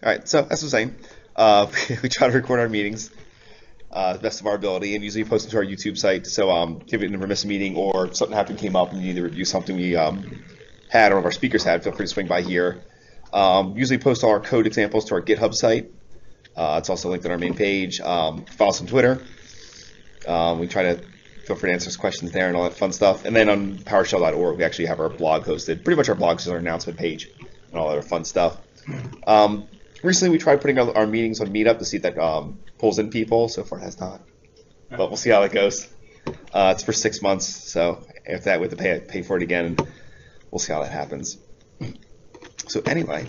All right, so as I was saying, we try to record our meetings the best of our ability, and usually post them to our YouTube site. So if you never miss a meeting or something happened came up and you need to review something we had or one of our speakers had, feel free to swing by here. Usually post all our code examples to our GitHub site. It's also linked on our main page. Follow us on Twitter. We try to feel free to answer questions there and all that fun stuff. And then on PowerShell.org, we actually have our blog hosted. Pretty much our blog is our announcement page and all that fun stuff. Recently, we tried putting our meetings on Meetup to see if that pulls in people. So far, it has not. But we'll see how it goes. It's for 6 months, so after that, we have to pay for it again. And we'll see how that happens. So anyway,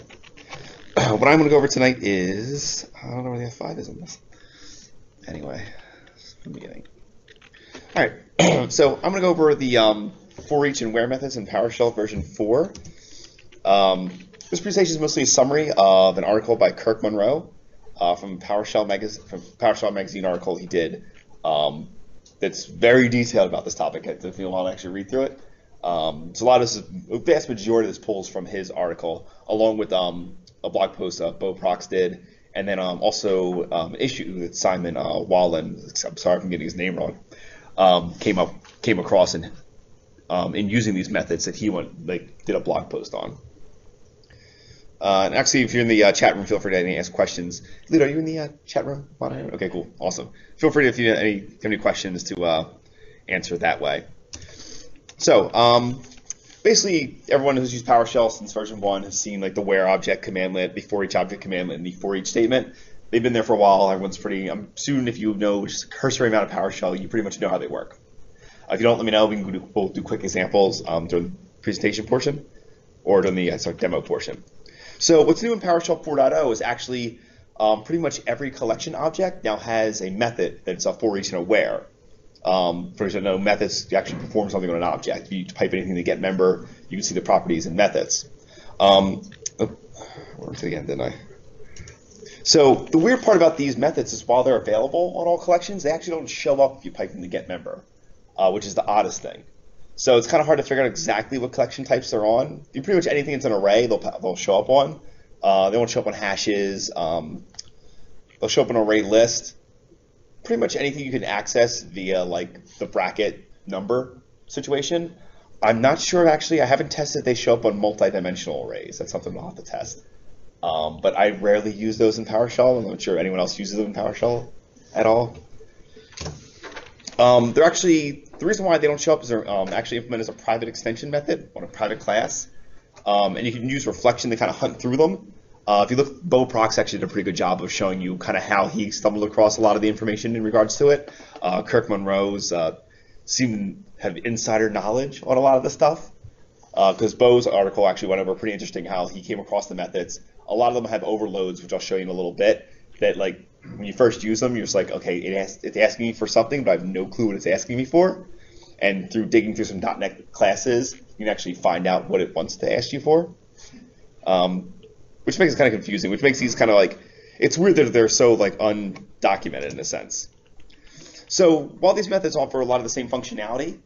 what I'm going to go over tonight is, I don't know where the F5 is on this. Anyway, from the beginning. All right, so I'm going to go over the ForEach and Where methods in PowerShell version 4. This presentation is mostly a summary of an article by Kirk Monroe from Powershell magazine article he did that's very detailed about this topic. It took me a while to actually read through it. So a vast majority of this pulls from his article, along with a blog post Bo Prox did, and then also an issue that Simon Wallen, I'm sorry if I'm getting his name wrong, came across in using these methods that he did a blog post on. And actually, if you're in the chat room, feel free to ask questions. Lito, are you in the chat room? Okay, cool, awesome. Feel free if you have any questions to answer that way. So basically, everyone who's used PowerShell since version 1 has seen the where object commandlet, the for each object commandlet, and the for each statement. They've been there for a while. Everyone's pretty. Soon, if you know just a cursory amount of PowerShell, you pretty much know how they work. If you don't, let me know. We can both do quick examples during the presentation portion or during the demo portion. So what's new in PowerShell 4.0 is actually pretty much every collection object now has a method that's a for each and a where. For example, methods actually perform something on an object. If you type anything to get member, you can see the properties and methods. Where to the end, didn't I? So the weird part about these methods is while they're available on all collections, they actually don't show up if you type in the get member, which is the oddest thing. So it's kind of hard to figure out exactly what collection types they're on. Pretty much anything that's an array, they'll show up on. They won't show up on hashes. They'll show up on an array list. Pretty much anything you can access via the bracket number situation. I'm not sure actually. I haven't tested if they show up on multi-dimensional arrays. That's something we'll have to test. But I rarely use those in PowerShell. I'm not sure anyone else uses them in PowerShell at all. They're actually, the reason why they don't show up is they're actually implemented as a private extension method on a private class. And you can use reflection to kind of hunt through them. If you look, Bo Prox actually did a pretty good job of showing you kind of how he stumbled across a lot of the information in regards to it. Kirk Monroe's seemed to have insider knowledge on a lot of the stuff. Because Bo's article actually went over pretty interesting how he came across the methods. A lot of them have overloads, which I'll show you in a little bit, that when you first use them, you're just okay, it's asking me for something, but I have no clue what it's asking me for. And through digging through some .NET classes, you can actually find out what it wants to ask you for. Which makes it kind of confusing, which makes these kind of it's weird that they're so undocumented in a sense. So while these methods offer a lot of the same functionality,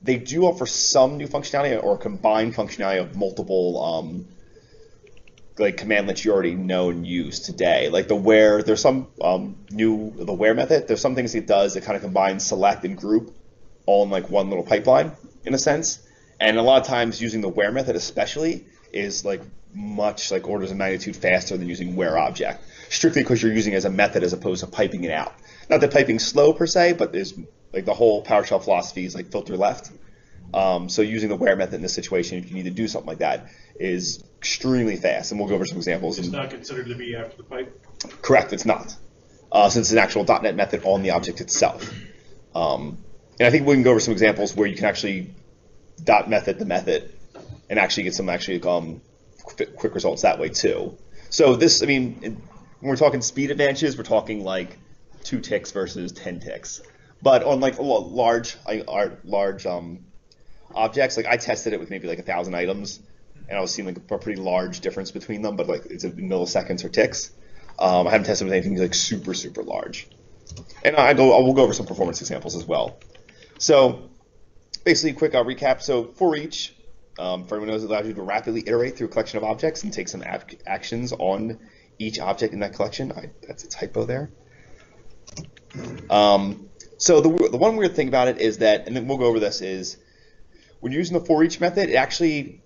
they do offer some new functionality or combined functionality of multiple commandlets you already know and use today. The where, there's some the where method. There's some things it does that kind of combines select and group all in one little pipeline in a sense. And a lot of times using the where method especially is much orders of magnitude faster than using where object, strictly because you're using it as a method as opposed to piping it out. Not that piping's slow per se, but there's the whole PowerShell philosophy is filter left. So using the where method in this situation, if you need to do something like that, is extremely fast. And we'll go over some examples. It's not considered to be after the pipe? Correct, it's not. Since it's an actual .NET method on the object itself. And I think we can go over some examples where you can actually method the method and actually get some quick results that way too. So this, when we're talking speed advantages, we're talking 2 ticks versus 10 ticks. But on large objects, I tested it with maybe 1,000 items, and I was seeing a pretty large difference between them, but it's in milliseconds or ticks. I haven't tested with anything super large. And we'll go over some performance examples as well. So basically, quick recap. So for each, For everyone knows, it allows you to rapidly iterate through a collection of objects and take some actions on each object in that collection. That's a typo there. So the one weird thing about it is that, and then we'll go over this, is when you're using the ForEach method, it actually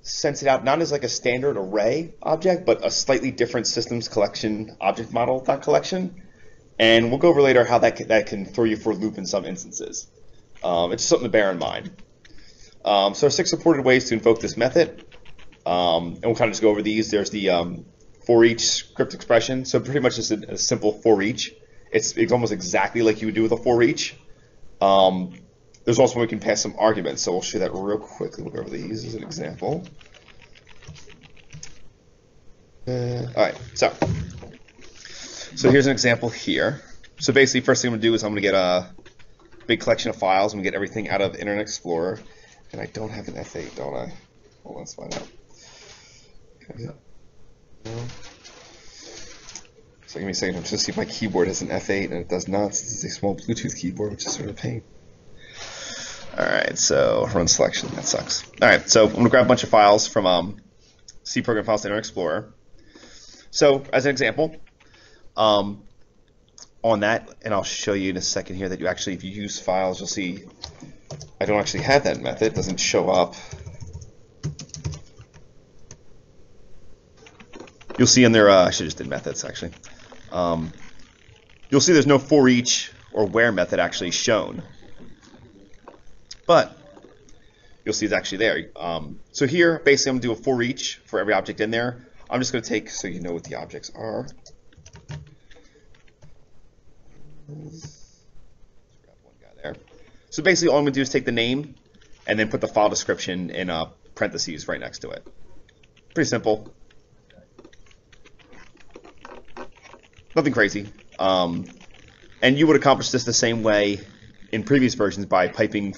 sends it out not as like a standard array object, but a slightly different systems collection object model collection. And we'll go over later how that can throw you for a loop in some instances. It's just something to bear in mind. So there are 6 supported ways to invoke this method. And we'll kind of just go over these. There's the ForEach script expression. So pretty much just a simple ForEach. It's almost exactly like you would do with a ForEach. There's also one we can pass some arguments. So we'll show that real quickly. We'll go over these as an example. All right, so here's an example here. So basically, first thing I'm going to do is I'm going to get a big collection of files. I'm going to get everything out of Internet Explorer. And I don't have an F8, don't I? Hold on, let's find out. No. So give me a second. I'm just going to see if my keyboard has an F8, and it does not. This is a small Bluetooth keyboard, which is sort of a pain. All right, so run selection. That sucks. All right, so I'm going to grab a bunch of files from C program files to Internet Explorer. So as an example, on that, and I'll show you in a second here that you actually, if you use files, you'll see I don't actually have that method. It doesn't show up. You'll see in there, I should have just did methods actually. You'll see there's no ForEach or Where method actually shown. But you'll see it's actually there. So here, basically, I'm going to do a ForEach for every object in there. I'm just going to take, so you know what the objects are. Let's grab one guy there. So basically, all I'm going to do is take the name and then put the file description in parentheses right next to it. Pretty simple. Nothing crazy. And you would accomplish this the same way in previous versions by piping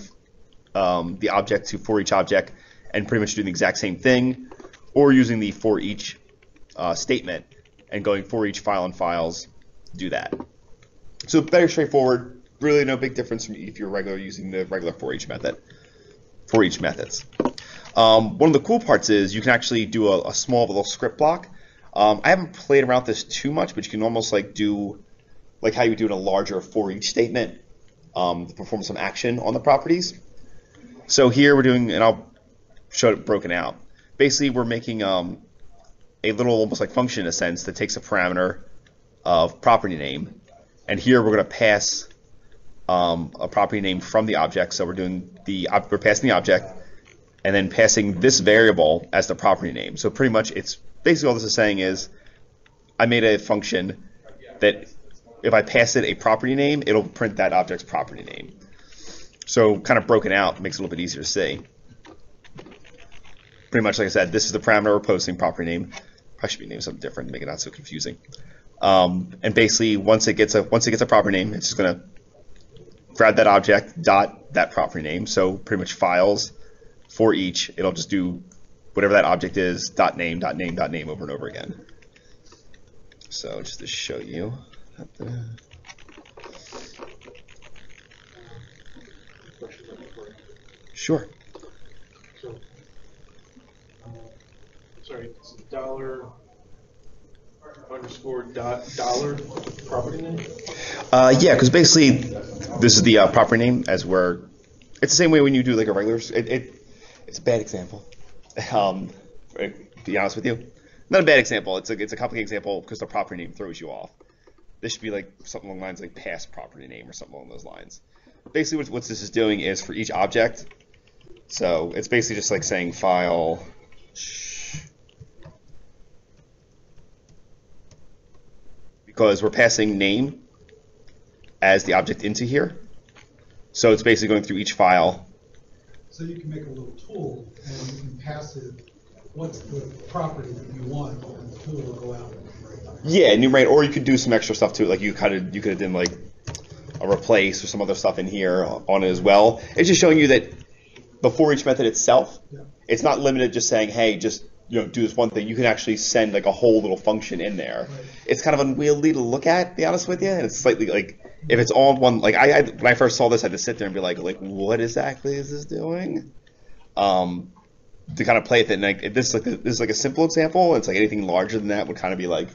the object to ForEach object and pretty much doing the exact same thing, or using the ForEach statement and going ForEach file and files, do that. So very straightforward. Really no big difference from if you're using the regular ForEach method. ForEach methods. One of the cool parts is you can actually do a small little script block. I haven't played around with this too much, but you can almost like do like how you would do in a larger ForEach statement to perform some action on the properties. So here we're doing, and I'll show it broken out. Basically, we're making a little almost like function in a sense that takes a parameter of property name, and here we're going to pass a property name from the object. So we're passing the object and then passing this variable as the property name. So pretty much it's basically all this is saying is I made a function that if I pass it a property name, it'll print that object's property name. So kind of broken out makes it a little bit easier to see. Pretty much like I said, this is the parameter we're posting, property name. I should be named something different to make it not so confusing. And basically once it gets a property name, it's just going to grab that object, dot that property name. So pretty much files for each, it'll just do whatever that object is, dot name, dot name, dot name over and over again. So just to show you. Sure. So, sorry, it's $_ property name? Yeah, because basically this is the property name as where it's the same way when you do like a regular. It's a bad example. To be honest with you, not a bad example. It's a complicated example because the property name throws you off. This should be like something along the lines like past property name or something along those lines. Basically, what this is doing is for each object. So it's basically just like saying file. Because we're passing name as the object into here. So it's basically going through each file. So you can make a little tool and you can pass it what's the property that you want, and the tool will go out and enumerate. Yeah, enumerate, or you could do some extra stuff to it, like you could have done like a replace or some other stuff in here on it as well. It's just showing you that before each method itself, it's not limited just saying, hey, just do this one thing. You can actually send like a whole little function in there. Right. It's kind of unwieldy to look at, to be honest with you, and it's slightly like if it's all one. Like when I first saw this, I had to sit there and be like, what exactly is this doing? to kind of play with it. And like, if this is like a simple example. It's like anything larger than that would kind of be like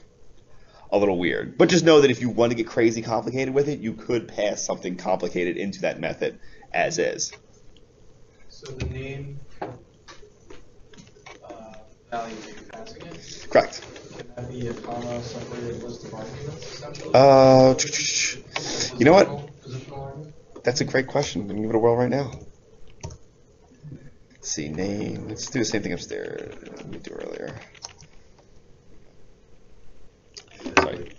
a little weird. But just know that if you want to get crazy complicated with it, you could pass something complicated into that method as is. So the name value that you're passing it, Correct. can that be a comma separated list of arguments essentially? You know what? Positional argument? That's a great question. I'm gonna give it a whirl right now. Let's see, name. Let's do the same thing upstairs we did earlier. Sorry.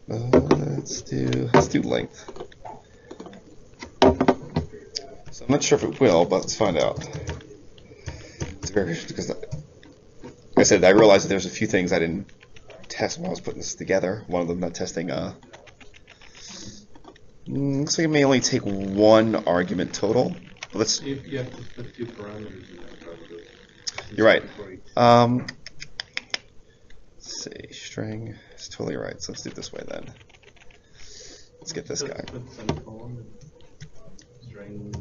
Let's do length. So I'm not sure if it will, but let's find out. It's very because, like I said, I realized that there's a few things I didn't test when I was putting this together. One of them not testing. Looks like it may only take one argument total. But let's. You have to put two parameters in that probably. You're right. Let's see, string. It's totally right. So let's do it this way then. Let's get this guy. Put semicolon and string.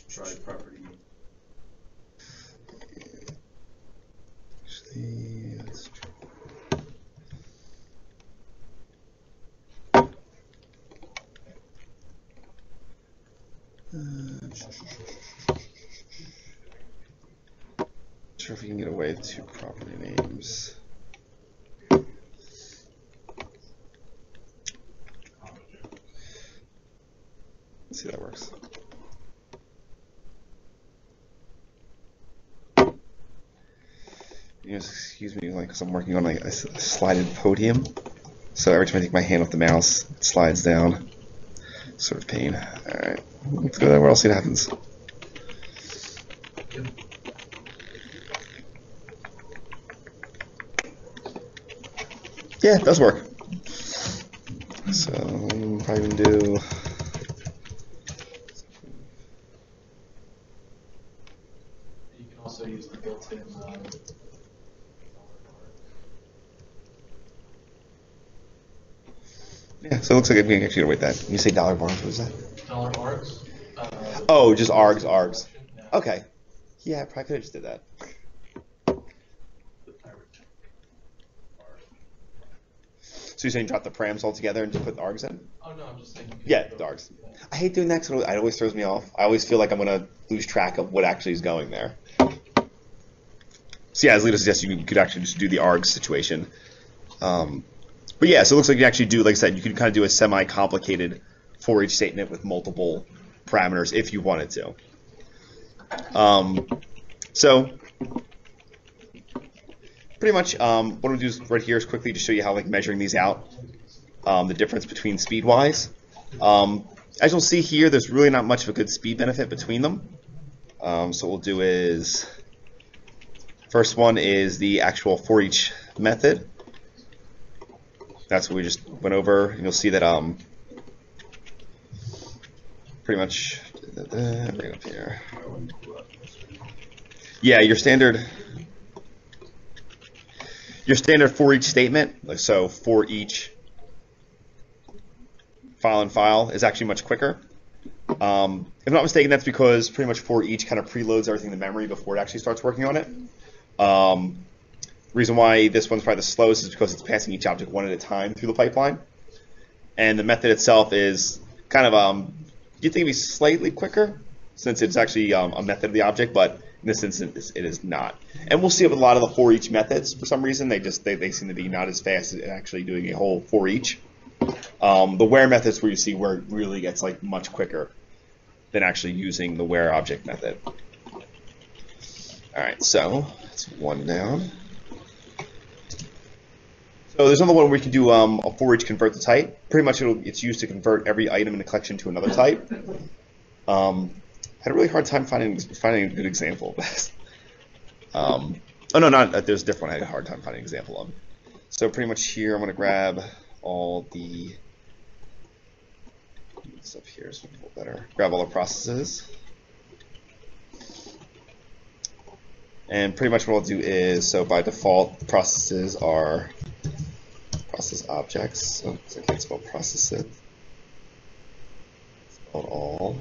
Try property. Actually, let's try. Not sure if we can get away with two property names. Let's see if that works. You guys excuse me, like, because I'm working on a slided podium. So every time I take my hand off the mouse, it slides down. Sort of pain. Alright, let's go there. We'll see what happens. Yeah, it does work. So, probably even do. You can also use the built-in Yeah, so it looks like we can actually wait that. When you say dollar bars, what is that? dollar args. Oh, just args. Okay. Yeah, I probably could have just did that. So you're saying drop the params altogether and just put the args in? Oh no, I'm just saying. Yeah, the args. I hate doing that because it always throws me off. I always feel like I'm going to lose track of what actually is going there. So yeah, as Lita suggests, you could actually just do the args situation. But yeah, so it looks like you actually do, like I said, you could kind of do a semi-complicated for each statement with multiple parameters if you wanted to. So pretty much what I'm going to do is right here is quickly to show you how like measuring these out, the difference between speed-wise. As you'll see here, there's really not much of a good speed benefit between them. So what we'll do is, first one is the actual for each method. That's what we just went over, and you'll see that pretty much bring it up here. Yeah, your standard for each statement, like so for each file and file is actually much quicker. If I'm not mistaken, that's because pretty much for each kind of preloads everything in memory before it actually starts working on it. Reason why this one's probably the slowest is because it's passing each object one at a time through the pipeline. And the method itself is kind of, you'd think it'd be slightly quicker since it's actually a method of the object, but in this instance it is not. And we'll see with a lot of the for each methods, for some reason, they seem to be not as fast as actually doing a whole for each. The where methods where you see where it really gets like much quicker than actually using the where object method. Alright, so that's one down. So So there's another one where we can do a for each convert to type. Pretty much it's used to convert every item in the collection to another type. Had a really hard time finding a good example of this. Oh no, not there's a different one I had a hard time finding an example of. So pretty much here I'm going to grab all the stuff here so it's better. Grab all the processes. And pretty much what I'll do is, so by default, processes are process objects. So I can't spell process it. Spell it all.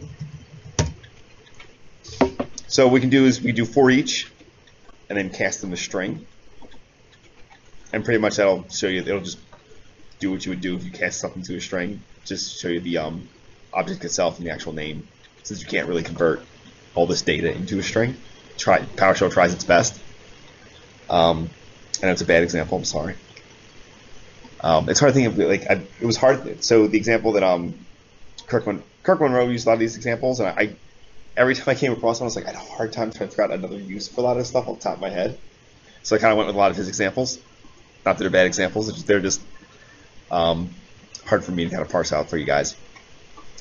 So what we can do is we do for each, and then cast them a string. And pretty much that'll show you, it'll just do what you would do if you cast something to a string. Just show you the object itself and the actual name, since you can't really convert all this data into a string. PowerShell tries its best. And it's a bad example, I'm sorry. It's hard to think of, it was hard. So the example that Kirk Monroe used a lot of these examples, and every time I came across one, I was like, I had a hard time trying to figure out another use for a lot of this stuff off the top of my head. So I kind of went with a lot of his examples. Not that they're bad examples, they're just hard for me to kind of parse out for you guys.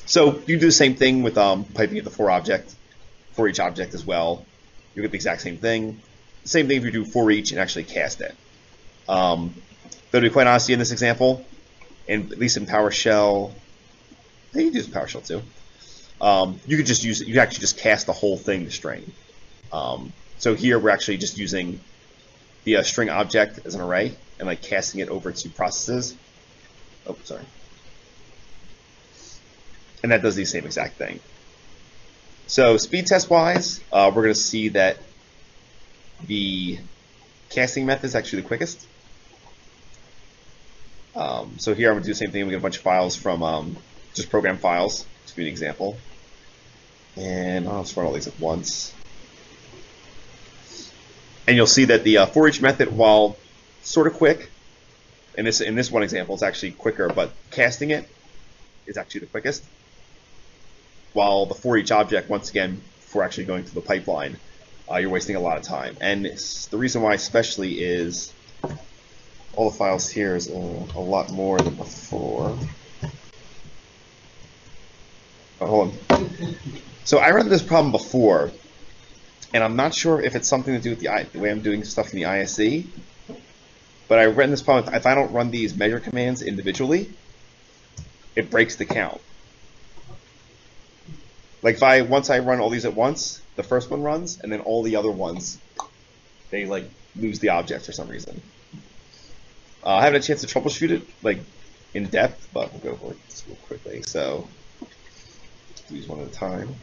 So you do the same thing with piping at the for each object as well. You get the exact same thing. Same thing if you do for each and actually cast it. Though to be quite honest, in this example, and at least in PowerShell, I think you can use PowerShell too. You could just use it. You actually just cast the whole thing to string. So here we're actually just using the string object as an array and like casting it over to processes. Oh, sorry. And that does the same exact thing. So speed test wise, we're going to see that the casting method is actually the quickest. So here I'm going to do the same thing. We get a bunch of files from just program files to be an example. And I'll just run all these at once. And you'll see that the for each method, while sort of quick, in this one example, it's actually quicker, but casting it is actually the quickest. While the for each object, once again, before actually going through the pipeline, you're wasting a lot of time. And the reason why especially is all the files here is a lot more than before. Oh, hold on. So I ran into this problem before, and I'm not sure if it's something to do with the way I'm doing stuff in the ISE, but I ran this problem. If I don't run these measure commands individually, it breaks the count. Like once I run all these at once, the first one runs, and then all the other ones, they like lose the object for some reason. I haven't had a chance to troubleshoot it like in depth, but we'll go over it real quickly. So use one at a time.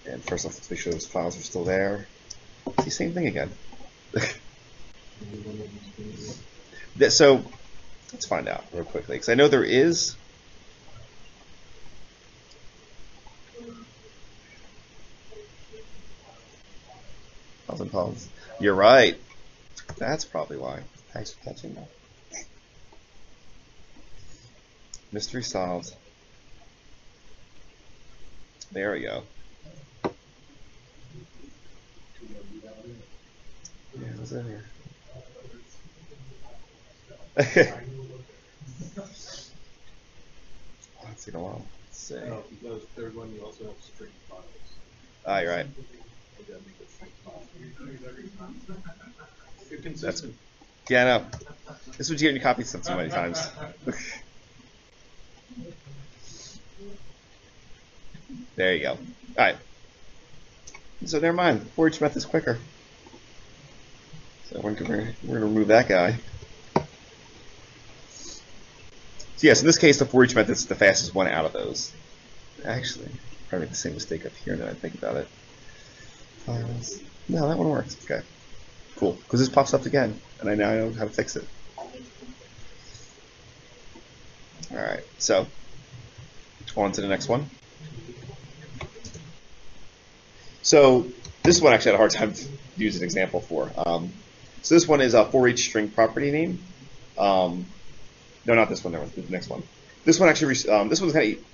And first off, let's make sure those files are still there. It's the same thing again. So let's find out real quickly, because I know there is. £1,000. You're right. That's probably why. Thanks for catching that. Mystery solved. There we go. Yeah, what's in here? Let's see a while. Let's see. No, if you go to the third one, you also have string files. Ah, you're right. You gotta make it string files. You're consistent. Yeah, I know. This is what you get when you copy stuff so many times. There you go. All right. So never mind. For each method is quicker. So we're going to remove that guy. So yes, in this case, the for each method is the fastest one out of those. Actually, probably make the same mistake up here now that I think about it. Files. No, that one works. Okay. Cool. Because this pops up again, and I now know how to fix it. All right. So on to the next one. So this one actually had a hard time to use an example for. So this one is a for each string property name. No, not this one. The next one. This one actually. This one's kind of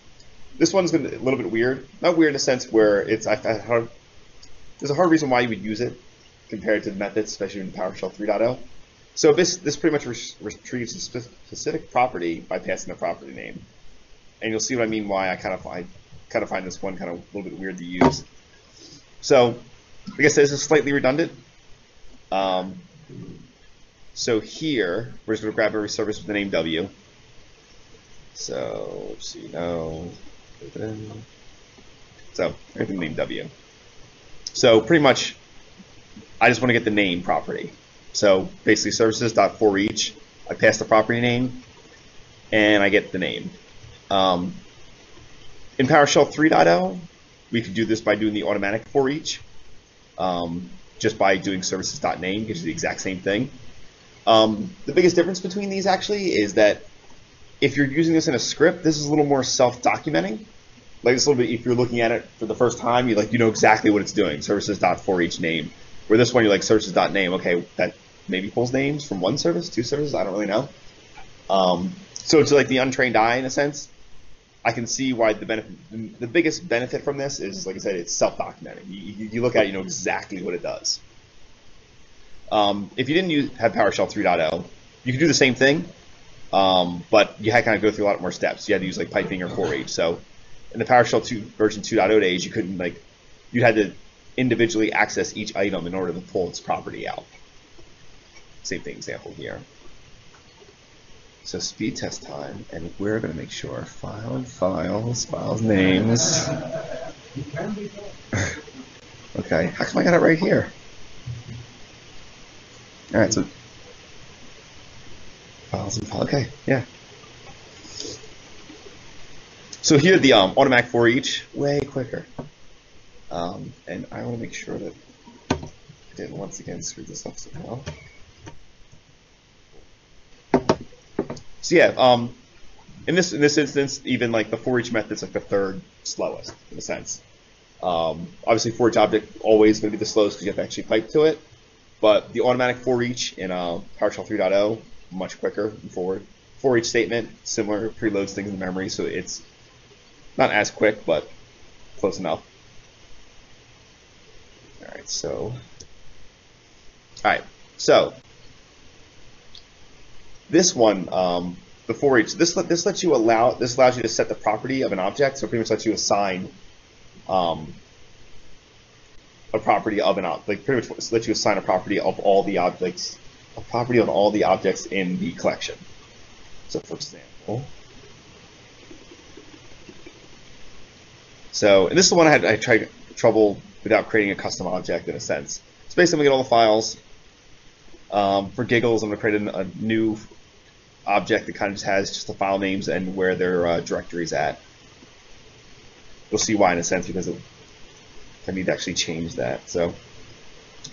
this one's gonna be a little bit weird. Not weird in a sense where it's there's a hard reason why you would use it compared to the methods, especially in PowerShell 3.0. So this pretty much retrieves a specific property by passing a property name, and you'll see what I mean. Why I kind of find this one kind of a little bit weird to use. So, like I said, this is slightly redundant. So here we're just going to grab every service with the name W. So let's see, so everything named W. So pretty much, I just want to get the name property. So basically, services.forEach. I pass the property name, and I get the name. In PowerShell 3.0, we could do this by doing the automatic ForEach, just by doing services.name, gives you the exact same thing. The biggest difference between these actually is that if you're using this in a script, this is a little more self-documenting. Like it's a little bit, if you're looking at it for the first time, you know exactly what it's doing, services.forEach name. Where this one, you're like services.name, okay, that maybe pulls names from one service, two services, I don't really know. So it's like the untrained eye in a sense. I can see why the biggest benefit from this is, like I said, it's self-documenting. You look at it, you know exactly what it does. If you didn't have PowerShell 3.0, you could do the same thing, but you had to kind of go through a lot more steps. You had to use like piping or ForEach. So in the PowerShell 2 version 2.0 days, you couldn't you had to individually access each item in order to pull its property out. Same thing example here. So speed test time, and we're going to make sure files names. Okay, how come I got it right here? All right, so files and files. Okay, yeah. So here the automatic ForEach, way quicker. And I want to make sure that I didn't once again screw this up somehow. So yeah, in this instance, even like the ForEach method's like the third slowest in a sense. Obviously, ForEach object always going to be the slowest because you have to actually pipe to it. But the automatic ForEach in PowerShell 3.0 much quicker and forward. ForEach statement similar, preloads things in memory, so it's not as quick, but close enough. All right, so this one, the ForEach, this allows you to set the property of an object. So it pretty much lets you assign a property of an object. Like pretty much lets you assign a property of all the objects, in the collection. So for example, and this is the one I tried trouble without creating a custom object in a sense. So basically, I'm gonna get all the files. For giggles, I'm gonna create a new object that kind of just has just the file names and where their directory's at. You'll see why in a sense, because I need to actually change that. So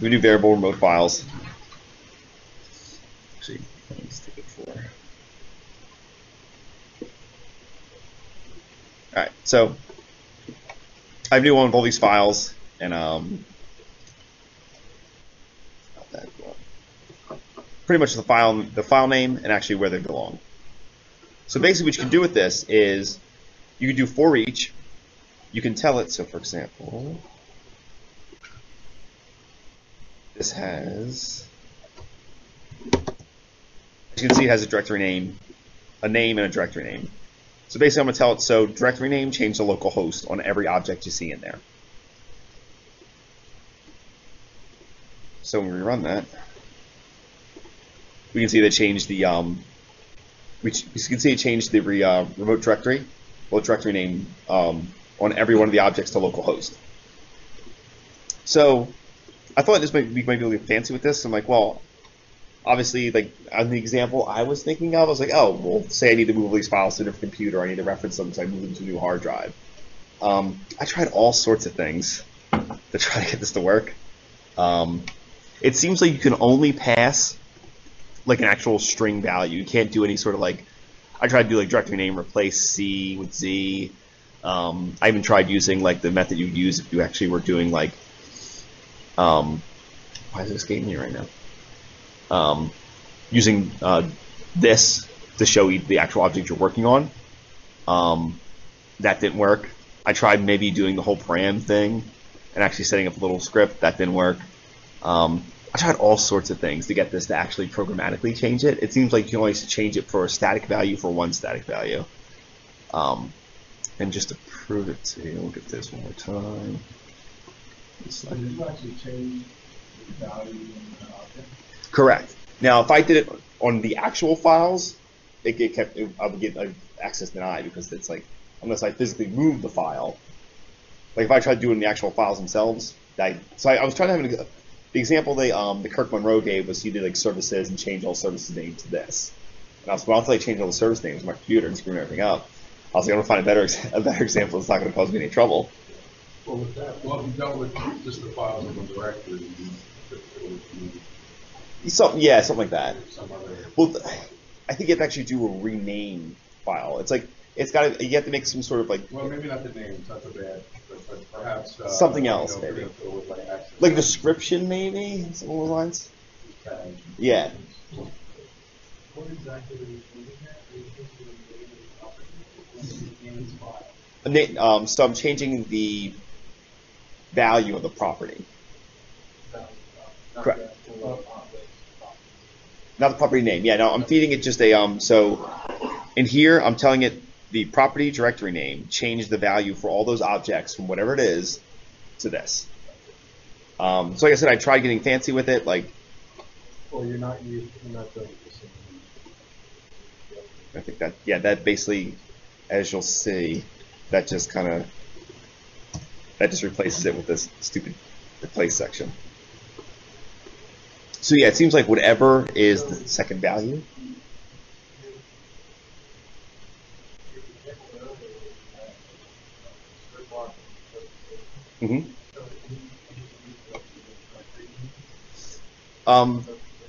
we do variable remote files. Actually, let me stick it for. All right, so I have a new one with all these files, and not that one. Pretty much the file name and actually where they belong. So basically what you can do with this is you can do ForEach. You can tell it, so for example, this has, as you can see, it has a directory name, a name, and a directory name. So basically I'm going to tell it, so directory name, change the local host on every object you see in there. So when we run that, we can see they changed the remote directory, directory name on every one of the objects to localhost. So I thought we might be able to get fancy with this. I'm like, well, obviously, like on the example I was thinking of, I was like, oh, well, say I need to move these files to a different computer, I need to reference them, so I move them to a new hard drive. I tried all sorts of things to try to get this to work. It seems like you can only pass like an actual string value. You can't do any sort of like, I tried to do like directory name replace C with Z. I even tried using like the method you would use if you actually were doing like, why is it escaping me right now? Using this to show the actual object you're working on. That didn't work. I tried maybe doing the whole param thing and actually setting up a little script. That didn't work. I tried all sorts of things to get this to actually programmatically change it. It seems like you can only change it for a static value for one static value. And just to prove it to you, look at this one more time. So did you actually change the value in the object? Correct. Now, if I did it on the actual files, I would get access denied because it's like, unless I physically move the file. Like if I tried doing the actual files themselves, I was trying to have the example the Kirk Monroe gave was he did like services and changed all services names to this. And I was, well, until I change all the service names on my computer and screwing everything up, I was like, I'm gonna find a better example that's not gonna cause me any trouble. Well, with that, if you dealt with just the files in the directory, Something like that. Some other. Well, I think you have to actually do a rename file. It's like you have to make some sort of like. Well, maybe not the name. That's a bad, but perhaps something else, maybe. Like description, maybe some of those lines. Yeah. What exactly are you changing there? Are you changing the file? So I'm changing the value of the property. Correct. Not the property name. Yeah, no, I'm feeding it just a so in here I'm telling it the property directory name, change the value for all those objects from whatever it is to this. So like I said, I tried getting fancy with it, like Well, you're not doing the same. I think that basically, as you'll see, that just replaces it with this stupid replace section. So yeah, it seems like whatever is the second value.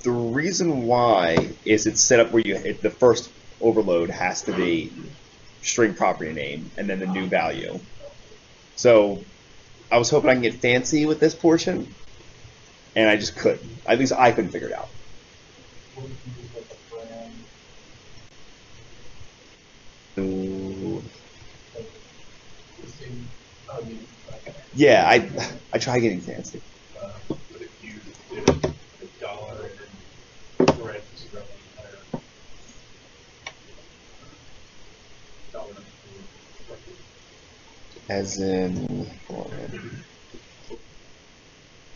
The reason why is it's set up where the first overload has to be string property name and then the new value. So I was hoping I can get fancy with this portion, and I just couldn't. At least I couldn't figure it out. Ooh. Yeah, I try getting fancy. But if you did a dollar and parentheses around the entire dollar. As in,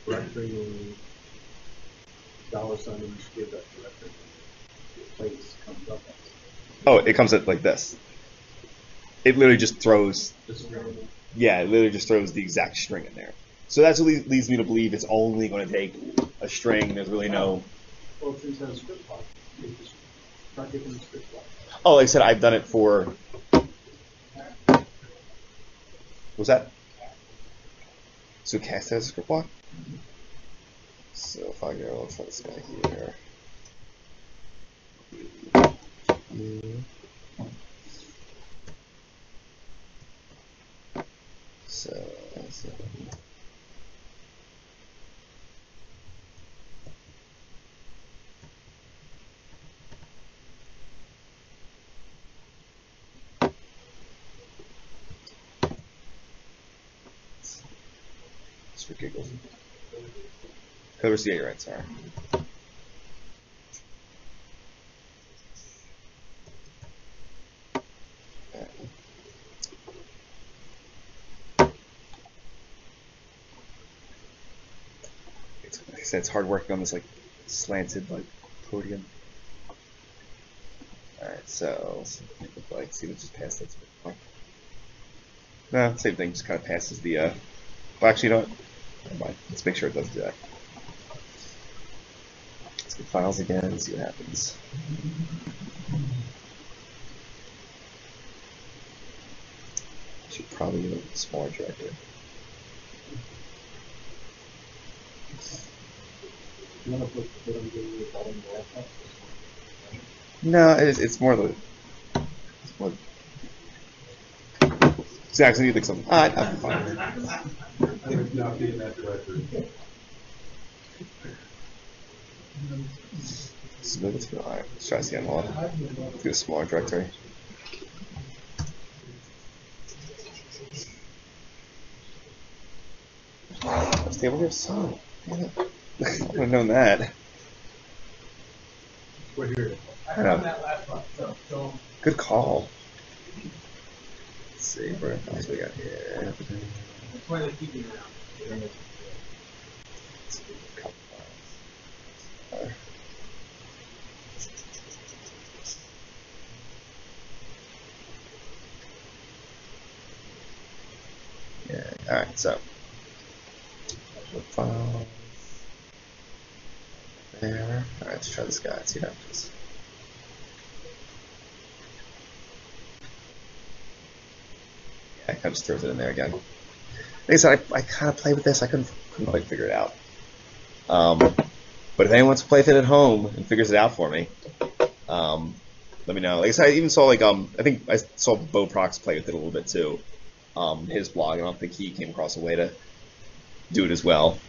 Directory dollar sign and you just give that directory. Place comes up. oh, it comes up like this. It literally just throws. Just random. Yeah, it literally just throws the exact string in there. So that's what leads me to believe it's only going to take a string. There's really no. Well, since it has a script block, you just start giving the script block. Oh, like I said, I've done it for. What's that? So cast has a script block? So if I go, let's try this guy here. So, it's ridiculous. Cover C, you're right, sorry. Like I said, it's hard working on this like slanted like podium. Alright, so let's like see what just passed that. No, same thing, just kind of passes the well actually you know what? Never mind. Let's make sure it does do that. Let's get files again and see what happens. Should probably get a smaller directory. You want to put them in the bottom left? No, it's more the. It's more. Zach, you think something? I'm fine. Not being that directory. Alright, let's try this again. Hold on. Let's get a smaller directory. stable here, son. Damn it. I would have known that. We're here. I found that last one, so. Good call. Let's see, what else we got here? That's why they keep you around. Yeah, alright, so. Files. There. Alright, let's try this guy, see what happens. Yeah, it kind of just throws it in there again. Like I said, I kind of played with this, I couldn't quite figure it out. But if anyone wants to play with it at home and figures it out for me, let me know. Like I said, I even saw I think I saw Bo Prox play with it a little bit too. His blog, I don't think he came across a way to do it as well.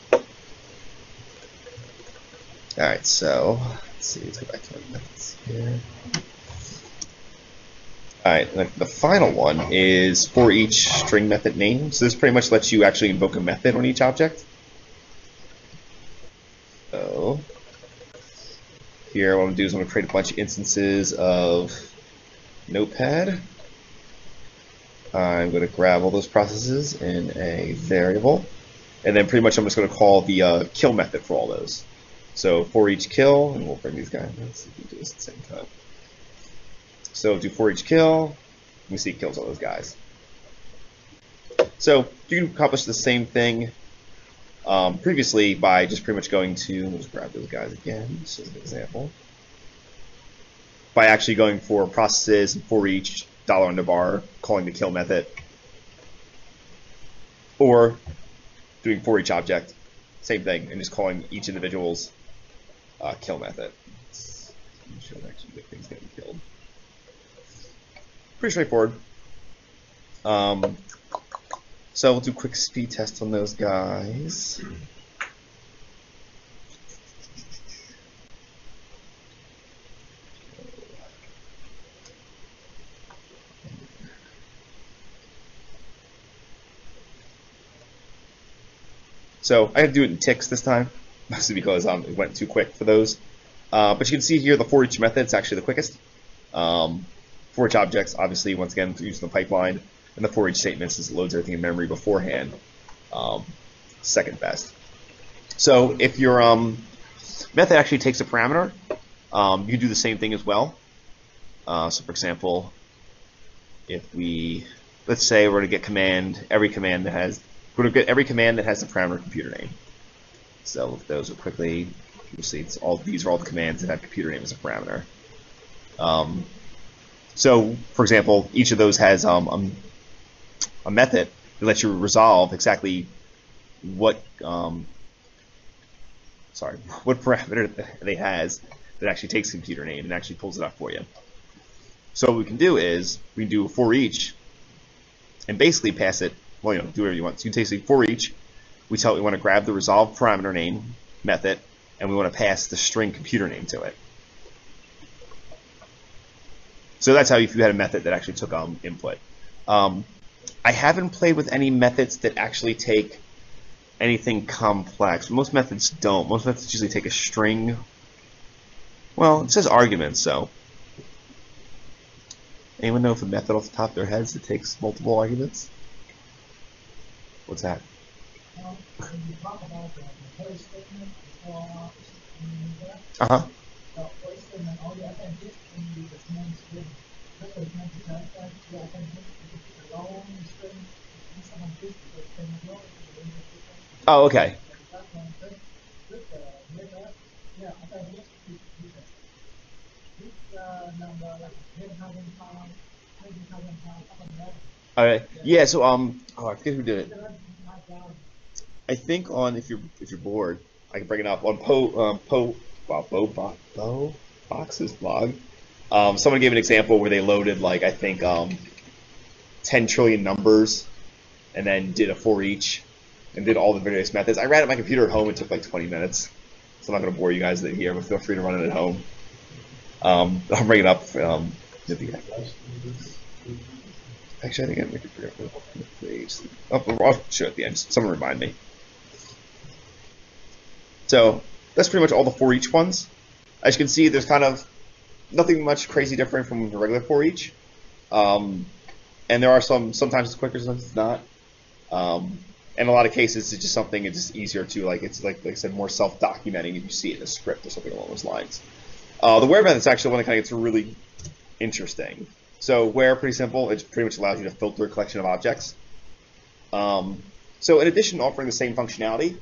Alright, so let's see, let's go back to my methods here. Alright, the final one is for each string method name. So this pretty much lets you actually invoke a method on each object. So here what I'm going to do is I'm going to create a bunch of instances of Notepad. I'm going to grab all those processes in a variable. And then pretty much I'm just going to call the kill method for all those. So for each kill, and we'll bring these guys, let's see if we can do this at the same time. So do for each kill, we see it kills all those guys. So you can accomplish the same thing previously by just pretty much going to, let's grab those guys again, just as an example. By actually going for processes and for each $$, calling the kill method, or doing for each object, same thing, and just calling each individual's kill method. I'm sure that actually get things getting killed. Pretty straightforward. So we'll do a quick speed test on those guys. So I had to do it in ticks this time, mostly because it went too quick for those. But you can see here the for each method is actually the quickest. For each objects, obviously, once again, using the pipeline, and the for each statements is loads everything in memory beforehand. Second best. So if your method actually takes a parameter, you can do the same thing as well. So for example, if let's say we're going to get every command that has the parameter computer name. So if those are quickly, you'll see these are all the commands that have computer name as a parameter. So for example, each of those has a method that lets you resolve exactly what parameter they has that actually takes computer name and actually pulls it up for you. So what we can do is we can do a for each and basically pass it. Well, do whatever you want. So you can say for each, we want to grab the resolve parameter name method, and we want to pass the string computer name to it. So that's how if you had a method that actually took input. I haven't played with any methods that actually take anything complex. Most methods don't. Most methods usually take a string. Well, it says arguments, so. Anyone know if a method off the top of their heads that takes multiple arguments? What's that? Uh-huh. Oh, okay. All right. Yeah. So I forget who did it. I think if you're bored, I can bring it up on Bo Box's blog. Someone gave an example where they loaded I think 10 trillion numbers, and then did a for each, and did all the various methods. I ran it on my computer at home. It took 20 minutes, so I'm not going to bore you guys here, but feel free to run it at home. I'll bring it up. Actually, I think I can bring it up. I'll show it at the end. Someone remind me. So that's pretty much all the for each ones. As you can see, there's kind of nothing much crazy different from the regular for each. And there are sometimes it's quicker, sometimes it's not. In a lot of cases, it's just something, it's just easier to, like I said, more self-documenting if you see it in a script or something along those lines. The where method is actually one that kind of gets really interesting. So where, pretty simple, it pretty much allows you to filter a collection of objects. So in addition to offering the same functionality,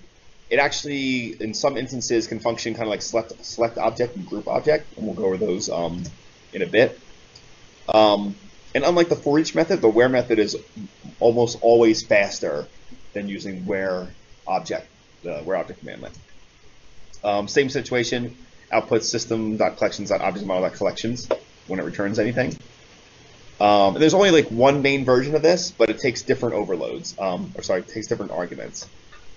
it actually, in some instances, can function kind of like select object and group object, and we'll go over those in a bit. And unlike the for each method, the where method is almost always faster than using where object, the where object commandlet. Same situation, output system.collections.objectModel.collections when it returns anything. And there's only like one main version of this, but it takes different overloads, it takes different arguments.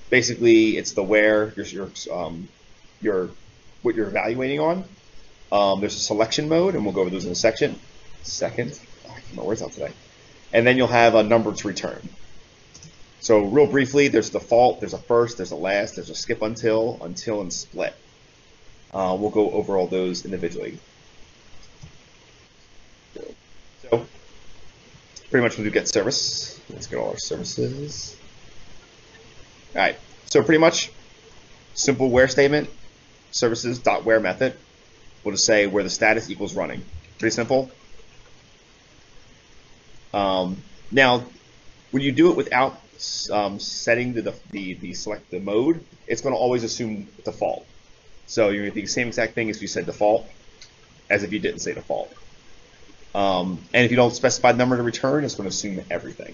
Basically, it's the where what you're evaluating on. There's a selection mode, and we'll go over those in a second. I can't get my words out today. And then you'll have a number to return. So real briefly, there's default, there's a first, there's a last, there's a skip until, and split. We'll go over all those individually. So pretty much we'll do get service. Let's get all our services. All right, so pretty much simple where statement, services.where method. We'll just say where the status equals running. Pretty simple. Now, when you do it without setting the select the mode, it's going to always assume default. So you're going to do the same exact thing as you said default, as if you didn't say default. And if you don't specify the number to return, it's going to assume everything.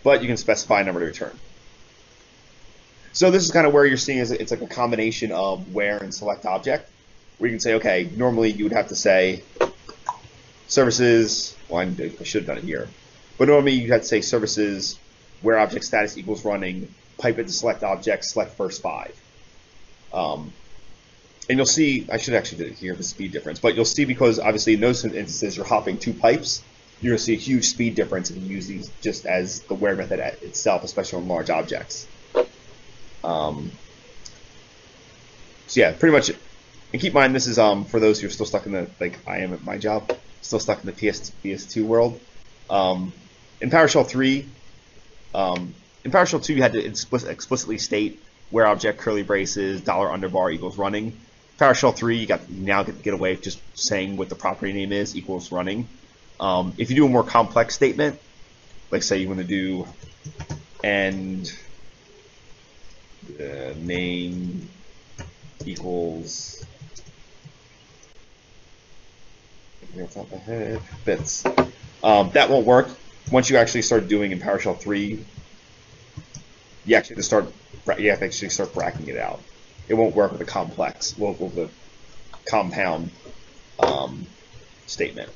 But you can specify a number to return. So this is kind of where you're seeing it's like a combination of where and select object, where you can say, okay, normally you would have to say services, well, I should have done it here, but normally you'd have to say services where object status equals running, pipe it to select object, select first 5. And you'll see, I should actually do it here, the speed difference, but you'll see because obviously in those instances you're hopping 2 pipes, you're going to see a huge speed difference if you use these just as the where method itself, especially on large objects. So yeah, pretty much, and keep in mind this is for those who are still stuck in the, like I am at my job, still stuck in the PS2 world. In PowerShell 3, in PowerShell 2 you had to explicitly state where object curly braces $underbar equals running. PowerShell 3 you now get away with just saying what the property name is equals running. If you do a more complex statement, like say you want to do and main equals off the top of my head, bits. That won't work. Once you actually start doing in PowerShell 3, you have to actually start bracketing it out. It won't work with a complex, with a compound statement.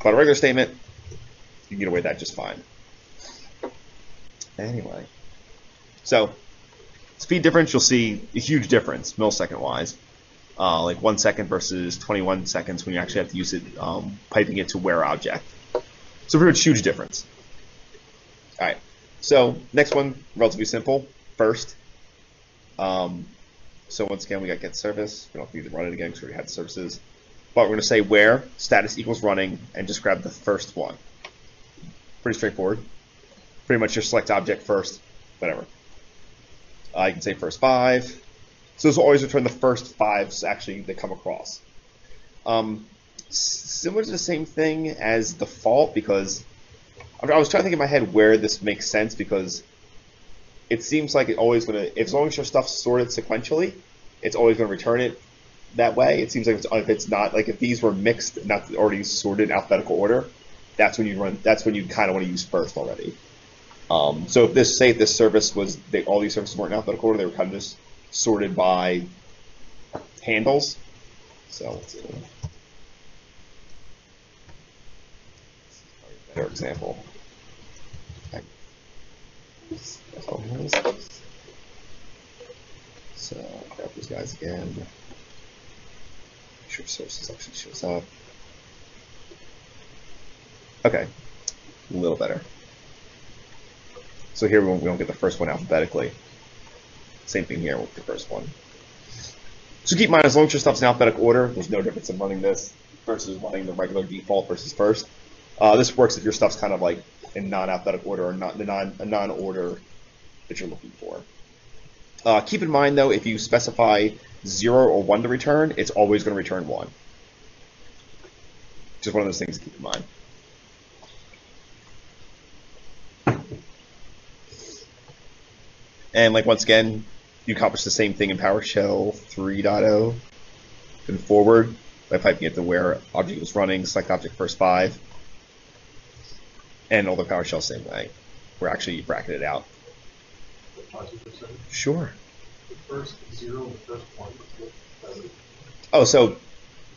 But a regular statement, you can get away with that just fine. Anyway, so speed difference, you'll see a huge difference millisecond-wise. Like 1 second versus 21 seconds when you actually have to use it, piping it to where object. So pretty much huge difference. All right, so next one, relatively simple, first. So once again, we got get service. We don't need to run it again because we already had services. But we're going to say where status equals running and just grab the first one. Pretty straightforward. Pretty much your select object first, whatever. You can say first 5. So this will always return the first 5s actually that come across. Similar to the same thing as default, because I was trying to think in my head where this makes sense, because it seems like it always going to, as long as your stuff's sorted sequentially, it's always going to return it that way. It seems like if it's not, like if these were mixed, not already sorted in alphabetical order, that's when you kind of want to use first already. So if this service was, all these services weren't in alphabetical order, they were kind of just sorted by handles. So let's see. A better example. So grab these guys again. Make sure services actually shows up. Okay, a little better. So here we won't get the first one alphabetically. Same thing here with the first one. So keep in mind, as long as your stuff's in alphabetical order, there's no difference in running this versus running the regular default versus first. This works if your stuff's kind of like in non-alphabetical order or not a non-order that you're looking for. Keep in mind though, if you specify 0 or 1 to return, it's always going to return 1. Just one of those things to keep in mind. And like once again, you accomplish the same thing in PowerShell 3.0 and forward by piping it to where object was running, select object first 5, and all the PowerShell same way. We're actually bracketed out. Sure. The first 0 and the first 1. Oh, so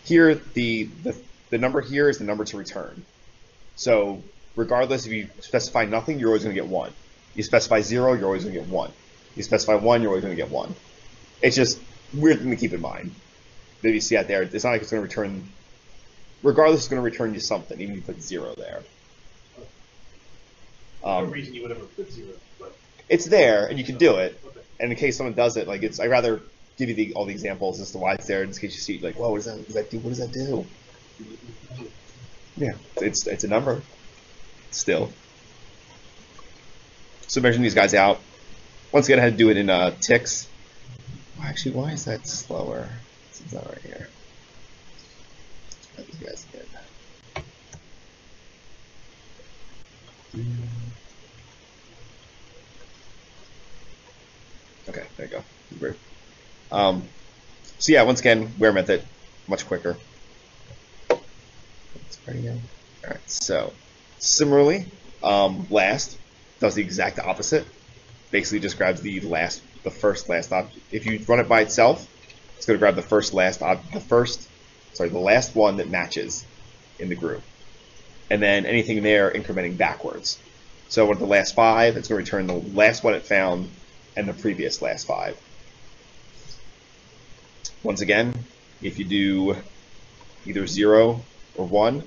here the number here is the number to return. So regardless, if you specify nothing, you're always going to get 1. You specify 0, you're always going to get 1. You specify 1, you're always going to get 1. It's just weird thing to keep in mind. That you see out there, it's not like it's going to return. Regardless, it's going to return you something, even if you put 0 there. No reason you would ever put 0, but it's there, and you can do it. okay. And in case someone does it, like I'd rather give you all the examples as to why it's there, in case you see, like, whoa, what does that do? What does that do? Yeah, it's a number. Still. So measuring these guys out. Once again, I had to do it in ticks. Well, actually, why is that slower? It's not right here. Let's try these guys again. Okay, there you go. Weird. So yeah, once again, where method, much quicker. Let's try again. All right. So similarly, last does the exact opposite. Basically, just grabs the first last object. If you run it by itself, it's going to grab the last one that matches in the group, and then anything there incrementing backwards. So with the last 5, it's going to return the last one it found and the previous last 5. Once again, if you do either 0 or 1,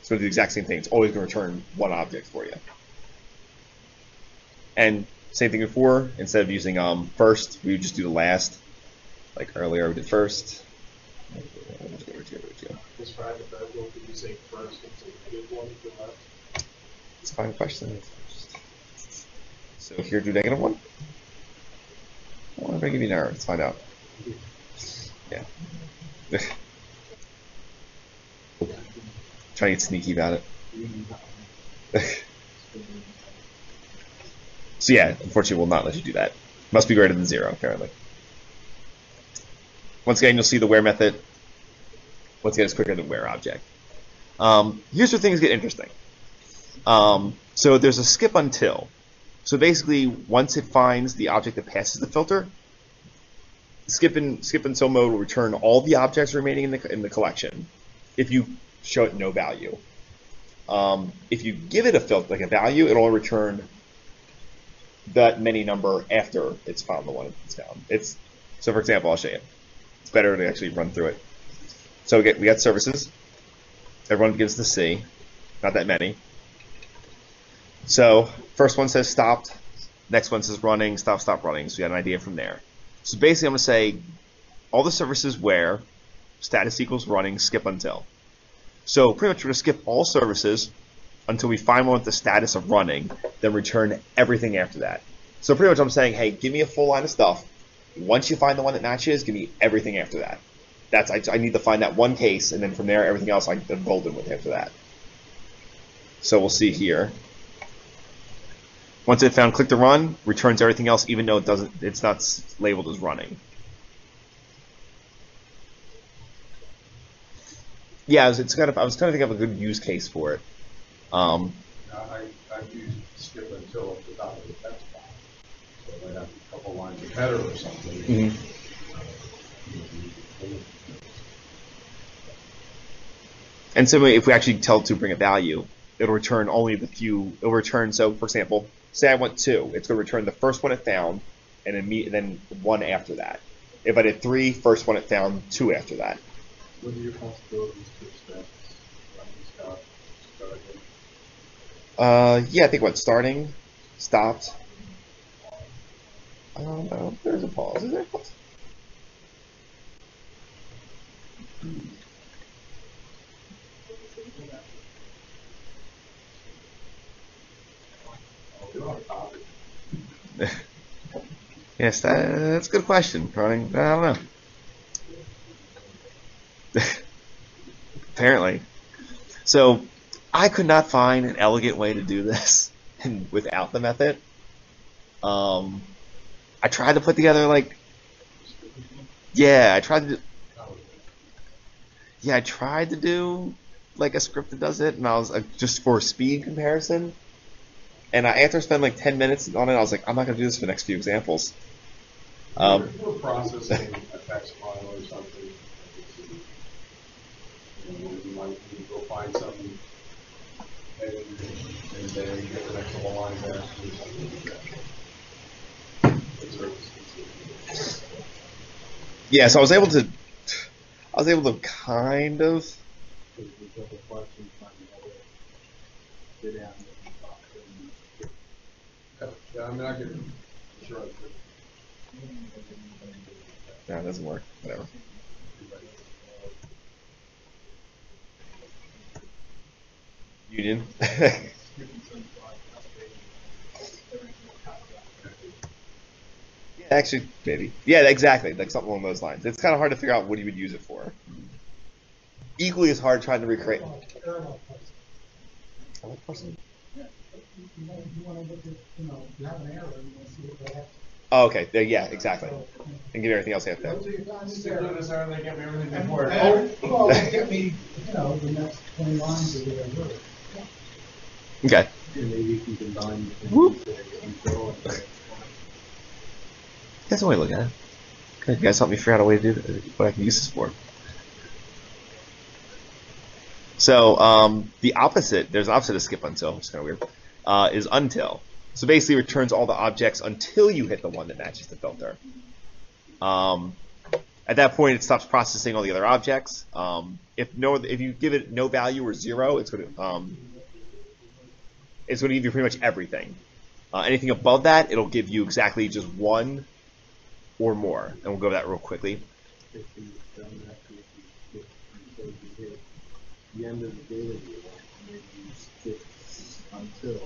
it's going to do the exact same thing. It's always going to return 1 object for you. And same thing before, instead of using first, we would just do the last. Like earlier, we did first. Describe the variable. Did you say first and say -1 to the left? It's a fine question. So here, do -1. Well, I'm going to give you an error. Let's find out. Yeah. Trying to get sneaky about it. So yeah, unfortunately, we'll not let you do that. Must be greater than 0, apparently. Once again, you'll see the where method. Once again, it's quicker than where object. Here's where things get interesting. So there's a skip until. So basically, once it finds the object that passes the filter, skip until mode will return all the objects remaining in the collection if you show it no value. If you give it a filter, like a value, it'll only return that many number after it's found the one it's found. So for example, I'll show you. It's better to actually run through it. So we got services. Everyone begins to C. Not that many. So first one says stopped. Next one says running. Stop running. So we got an idea from there. So basically, I'm going to say all the services where status equals running, skip until. So pretty much we're going to skip all services until we find one with the status of running, then return everything after that. So pretty much I'm saying, hey, give me a full line of stuff. Once you find the one that matches, give me everything after that. I need to find that one case, and then from there, everything else I'm golden with after that. So we'll see here. Once it's found, click to run, returns everything else, even though it's not labeled as running. Yeah, I was trying to think of a good use case for it. I've used skip until at the top of the text box. So I have a couple lines of header or something. Mm-hmm. And similarly, if we actually tell it to bring a value, it'll return only the few. It'll return, so for example, say I want 2, it's going to return the first one it found, and then 1 after that. If I did 3, first one it found, 2 after that. What are your possibilities to extract Yeah, I think what, starting, stopped. I don't know. There's a pause. Is there a pause? Yes, that's a good question. Running, I don't know. Apparently. So I could not find an elegant way to do this without the method. I tried to put together like, yeah, I tried to do like a script that does it, and I was just for speed comparison. And after I spent like 10 minutes on it, I was like, I'm not gonna do this for the next few examples. We're processing a text file or something. You might need to go find something, and then you get the next couple lines after or something like that. Yeah, so I was able to kind of. Yeah, I mean, I could, sure I could. No, it doesn't work. Whatever. Union. Yeah, actually, maybe. Yeah, exactly. Like something along those lines. It's kind of hard to figure out what you would use it for. Equally as hard trying to recreate. Person. Yeah, you want to look at, you have an error, you want to see what they have. Oh, okay. Yeah, exactly. And give everything else after that. Those are your findings Stick there. with us, or they get me everything And, before. well, get me, the next 20 lines or whatever. Okay. And maybe you can combine the Whoop. control and That's one way to look at it. Okay, you guys help me figure out a way to do this, what I can use this for. So the opposite, there's an opposite of skip until, which is kind of weird, is until. So basically returns all the objects until you hit the one that matches the filter. At that point, it stops processing all the other objects. If you give it no value or 0, it's going to give you pretty much everything. Anything above that, it'll give you exactly just 1 or more, and we'll go over that real quickly. if you've done that, until you hit the end of the data view, and then you skip until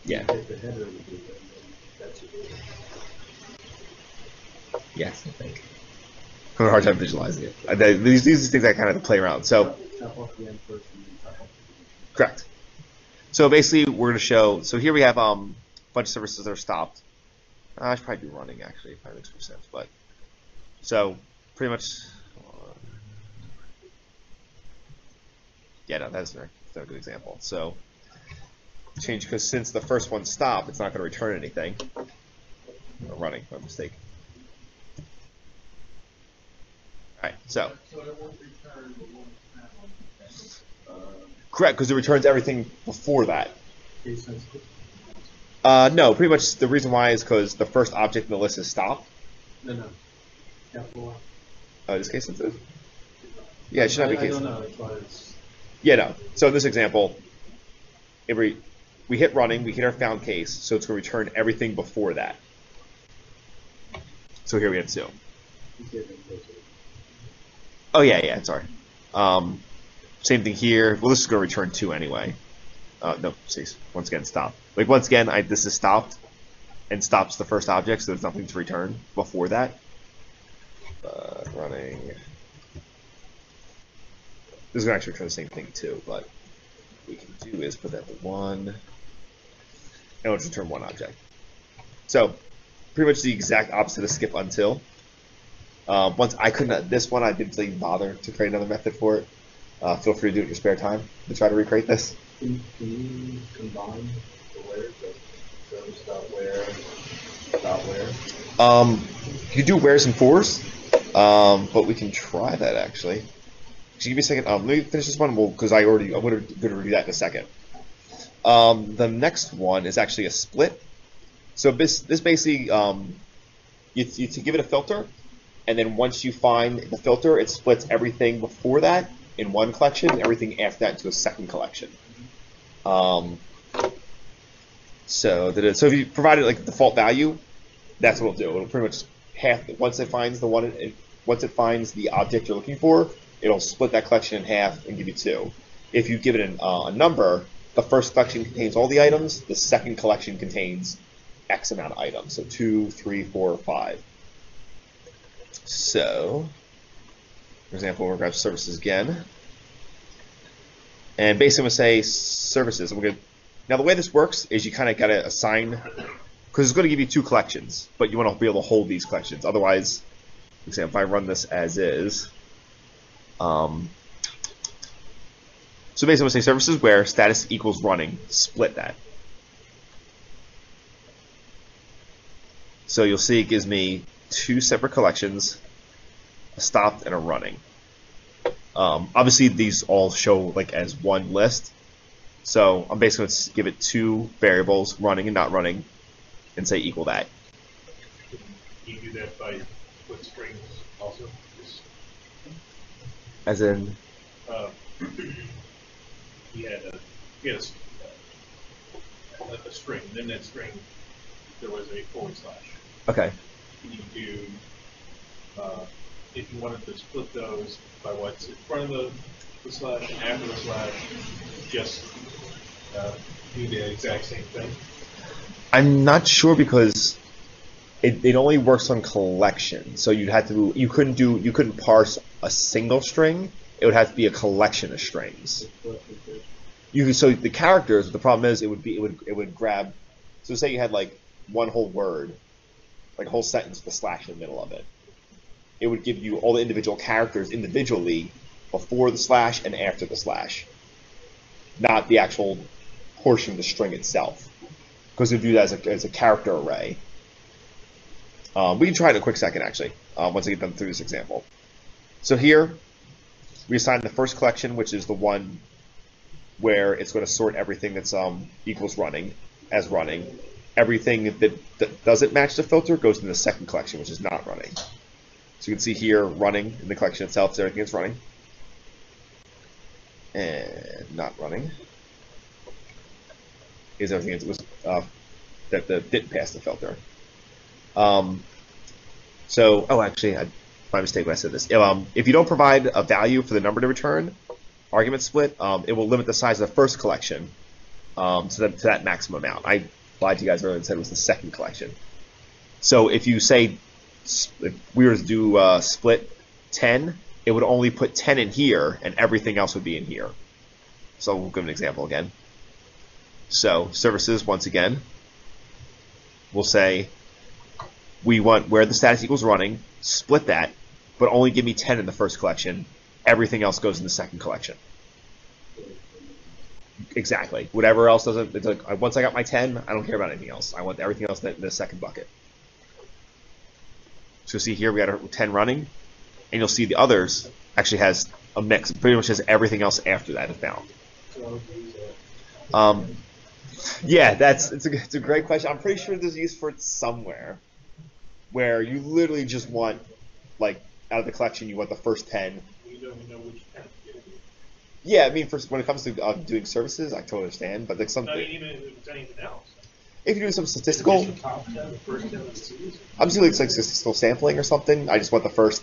Yeah. you hit the header of the data, and then that's your data. Yes, I think. I'm having a hard time visualizing it. These are things I kind of have to play around. So, Tap off the end first and then tap off the correct. So basically, we're going to show. So here we have a bunch of services that are stopped. I should probably be running actually, if that makes more sense. But so pretty much, yeah, no, that's not a good example. So change because since the first one stopped, it's not going to return anything. Running, my mistake. All right, so. So it won't return the one Correct, because it returns everything before that. case sensitive. No, pretty much the reason why is because the first object in the list is stopped. No. Capital Oh, this case sensitive? Yeah, it should not be I case don't sensitive. know, that's why it's Yeah, no. So in this example, we hit running, we hit our found case, so it's going to return everything before that. So here we have 2. Oh, yeah, sorry. Same thing here. Well, this is going to return 2 anyway. No, cease. Once again, stop. Like, once again, this is stopped and stops the first object, so there's nothing to return before that. Running. This is going to actually return the same thing, too, but what we can do is put that to 1, and it'll just return 1 object. So, pretty much the exact opposite of skip until. Once I couldn't, this one I didn't even bother to create another method for it. Feel free to do it in your spare time to try to recreate this. Can you combine the wheres of where? You can do wheres and fors, but we can try that actually. Just give me a second. Let me finish this one because I'm going to review that in a second. The next one is actually a split. So this basically you give it a filter, and then once you find the filter, it splits everything before that in one collection, and everything after that into a second collection. So if you provided like the default value, that's what it'll do. It'll pretty much once it finds the object you're looking for, it'll split that collection in half and give you 2. If you give it a number, the first collection contains all the items, the second collection contains X amount of items. So 2, 3, 4, 5. So, for example, we'll grab services again. And basically, I'm going to say services. Now, the way this works is you kind of got to assign, because it's going to give you 2 collections, but you want to be able to hold these collections. Otherwise, for example, if I run this as is, so basically, I'm going to say services where status equals running, split that. So you'll see it gives me 2 separate collections, a stopped and a running. Obviously, these all show like as one list. So I'm basically going to give it 2 variables, running and not running, and say equal that. You do that by with strings also? As in? You had a string, and in that string there was a /. Okay. You do, if you wanted to split those by what's in front of the slash and after the slash, just do the exact same thing. I'm not sure because it only works on collection. So you couldn't parse a single string. It would have to be a collection of strings. So the characters, the problem is it would grab. So say you had like one whole word, like a whole sentence with a slash in the middle of it. It would give you all the individual characters individually before the slash and after the slash, not the actual portion of the string itself, because it would do that as a character array. We can try it in a quick second, actually, once I get done through this example. So here, we assign the first collection, which is the one where it's going to sort everything that's equals running as running. Everything that doesn't match the filter goes in the second collection, which is not running. So you can see here, running in the collection itself is everything that's running. And not running is everything that didn't pass the filter. My mistake when I said this. If you don't provide a value for the number to return, argument split, it will limit the size of the first collection to that maximum amount. I lied to you guys earlier and said it was the second collection. So if you say, if we were to do split 10, it would only put 10 in here, and everything else would be in here. So we'll give an example again. So services, once again, we'll say we want where the status equals running, split that, but only give me 10 in the first collection. Everything else goes in the second collection. Exactly. Whatever else doesn't, it's like, once I got my 10, I don't care about anything else. I want everything else in the second bucket. So see here, we got our 10 running, and you'll see the others actually has a mix. It pretty much has everything else after that is bound. Yeah, it's a great question. I'm pretty sure there's use for it somewhere, where you literally just want, like, out of the collection, you want the first 10. You don't know which 10 to get. Yeah, I mean, when it comes to doing services, I totally understand, but like something. I mean, even if it's anything else. If you're doing some statistical, The top 10, the first 10 of the series. I'm just doing like statistical sampling or something. I just want the first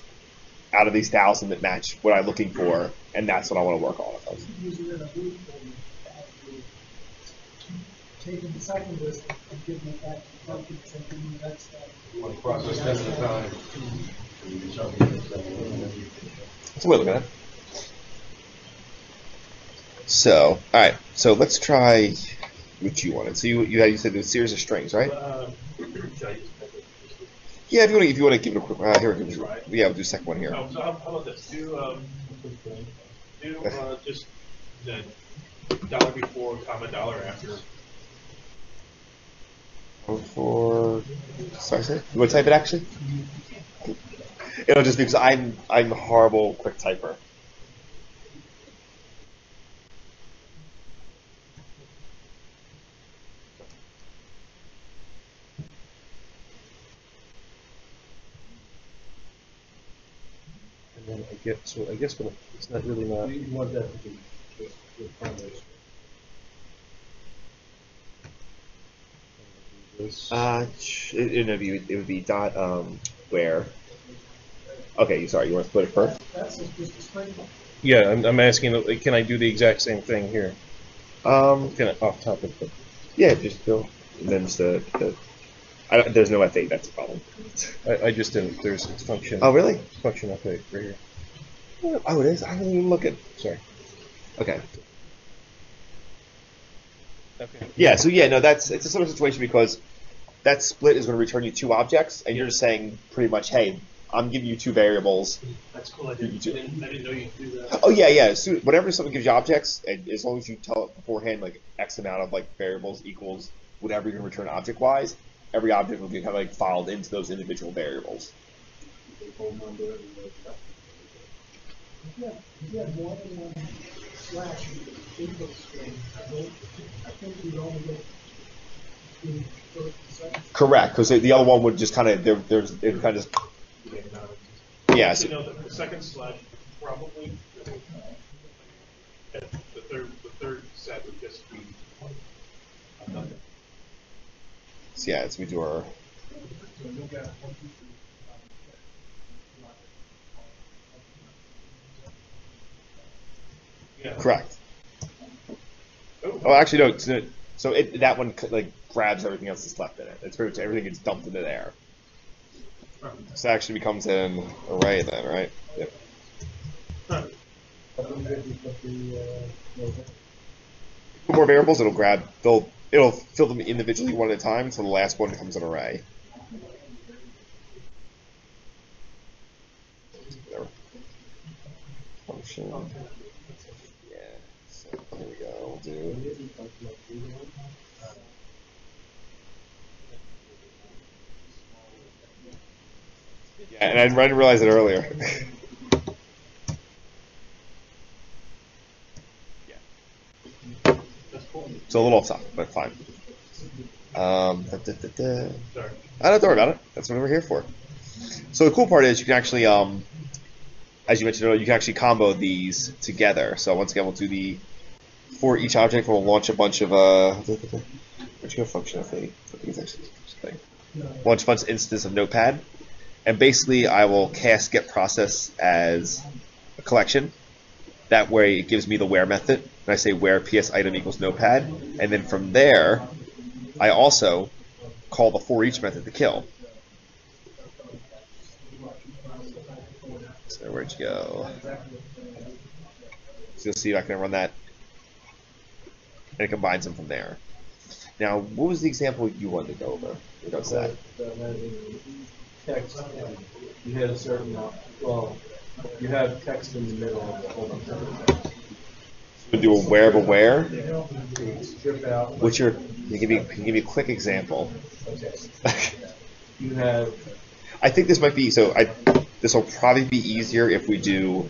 out of these 1,000 that match what I'm looking for, and that's what I want to work on. Taking the second list and giving it back to the focus and doing the next step. One process 10 at a time. That's a way to look at it. So, all right. So let's try what you wanted. So you said there was a series of strings, right? Yeah, if you want to give it a quick. Here, yeah, we'll do the second one here. So how about this? Do just the $1 before, $1 after. Sorry, sir. You want to type it actually? It'll just be because I'm a horrible quick typer. And then I guess but it's not really not. You want that to be the primary. It would be dot where. Okay, sorry. You want to split it first? That's just a string. Yeah, I'm asking. Can I do the exact same thing here? Can I off topic? But Yeah, just go and then just There's no F8. That's the problem. I just didn't. There's it's function. Oh, really? Function F8 right here. Oh, it is. I didn't even look at. Sorry. Okay. Okay. Yeah. So yeah, no, it's a similar situation because that split is going to return you 2 objects, and you're just saying pretty much, hey, I'm giving you 2 variables. That's cool. I didn't know you could do that. Oh yeah, yeah. So whenever something gives you objects, and as long as you tell it beforehand, like X amount of like variables equals whatever you're going to return object-wise, every object will be kind of like filed into those individual variables. If you have more than one slash input string, I think you'd only get the first and second. Correct, because the other one would just kind of it kind of yeah. So, So, the second slash probably the third set would just be nothing. so yeah, as we do our Yeah. correct. Oh, actually no. So that one like grabs everything else that's left in it. It's pretty much everything gets dumped into there. So it actually becomes an array then, right? Yep. Put more variables, it'll fill them individually one at a time until the last one becomes an array. There. Function. Yeah. So here we go. We'll do. Yeah, and I didn't realize it earlier. So a little off topic, but fine. Sorry. I don't worry about it. That's what we're here for. So the cool part is you can actually, as you mentioned earlier, you can actually combo these together. So once again, we'll do the for each object. We'll launch a bunch of where'd you go? Function F8. I think it's actually thing. Launch a bunch of instances of Notepad, and basically I will cast get process as a collection. That way it gives me the where method, and I say where ps item equals notepad, and then from there, I also call the for each method to kill. So where'd you go? So you'll see I can run that, and it combines them from there. Now, what was the example you wanted to go over? What's that? Text, you hit a certain, you have text in the middle of the whole bunch of text. We do a where but where. Strip out. What's your? Can you give me a quick example? Okay. You have. I think this might be so. This will probably be easier if we do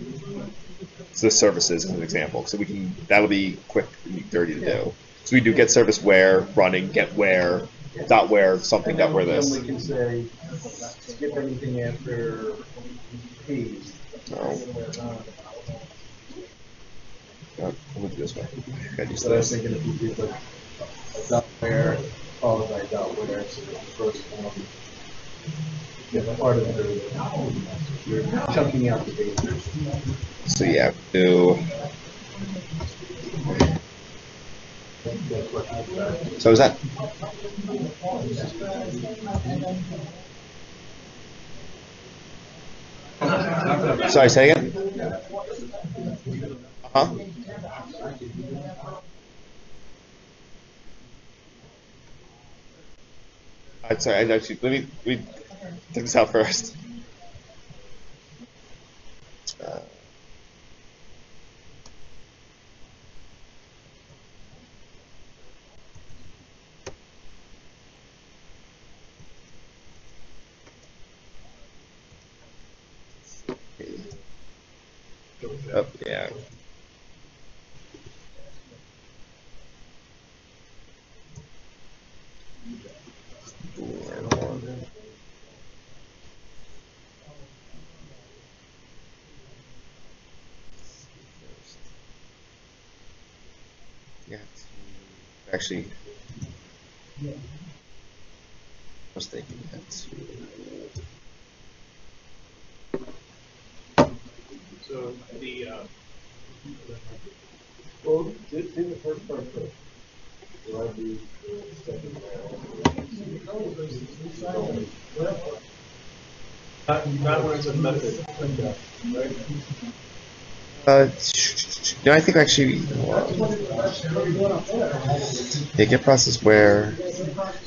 the services as an example, so we can. That'll be quick and dirty to do. So we do get service where running get where dot where something dot where this. Then we can say skip anything after page. No. I'm gonna do this way. I just So I was thinking if you did like a dot where followed by dot where, so the first one, yeah, the part of it, you're chunking out the data. So yeah, do. So is that? Sorry, say again. Huh? Sorry, I actually let me take this out first. Oh, yeah. Yeah. Actually, I was thinking that too. So the Well, do the first part first. So I'd be the second Not when it's a method. No, I think actually, yeah, get process where,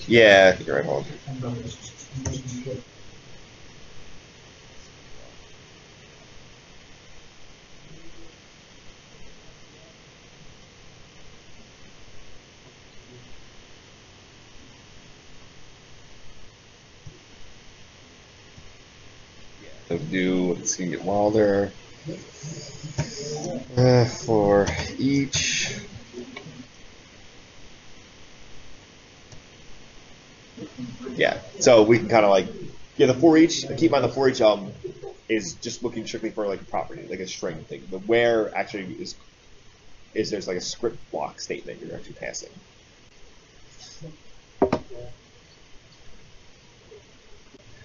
yeah, I think you're right, hold on. So do, let's see, get Wilder. For each. Yeah, so we can kind of like, yeah, the for each, keep in mind the for each is just looking strictly for like a property, like a string thing. The where actually is there's like a script block statement you're actually passing.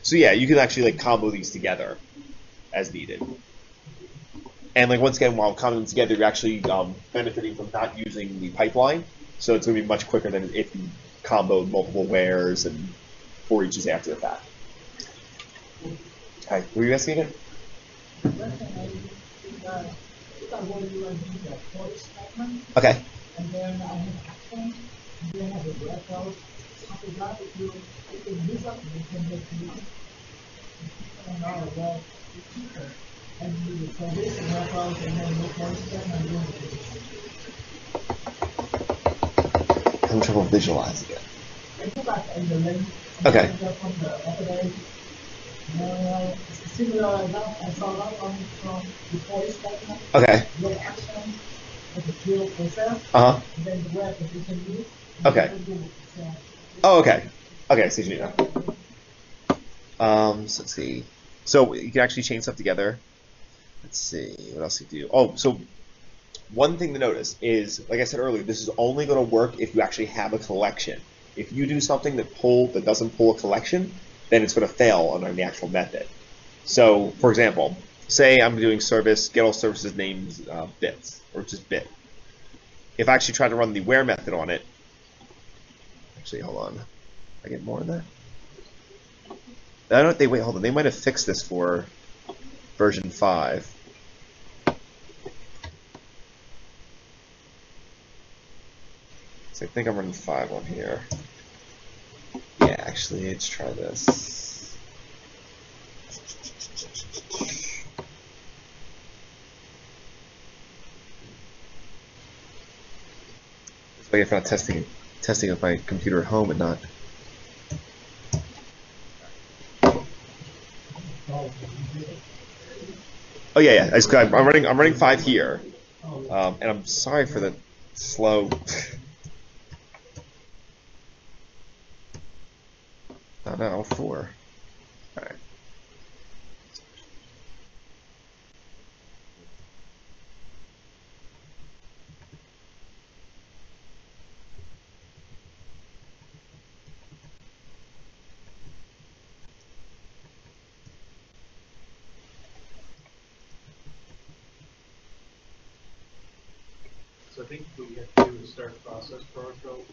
So yeah, you can actually like combo these together as needed. And like once again, while combining them together, you're actually benefiting from not using the pipeline. So it's going to be much quicker than if you comboed multiple wheres and for eaches after the fact. Okay, were you asking again? Okay. And then I have action, and then I have a breakout. After that, if you use up, you can make it. And now that and you so this and breakout, and then make one step and then I'm having trouble visualizing it. I go back in the link. Okay. From the update. It's similar enough. I saw that one from the voice statement. Okay. Your action. The drill process, and then the web that you can use. Okay. Oh, okay. Okay, so you know. So let's see. So you can actually chain stuff together. Let's see what else you do. Oh, so one thing to notice is, like I said earlier, this is only going to work if you actually have a collection. If you do something that doesn't pull a collection, then it's going to fail under the actual method. So, for example, say I'm doing service, get all services names bits, or just bit. If I actually try to run the where method on it, actually, hold on, I get more of that? I don't think, wait, hold on, they might have fixed this for version 5. So I think I'm running 5 on here. Yeah, actually, let's try this. Like if I'm not testing with my computer at home and not. Oh yeah. I'm running 5 here, and I'm sorry for the slow. Oh no, 4. All right. So I think what you have to do is start process Powershell.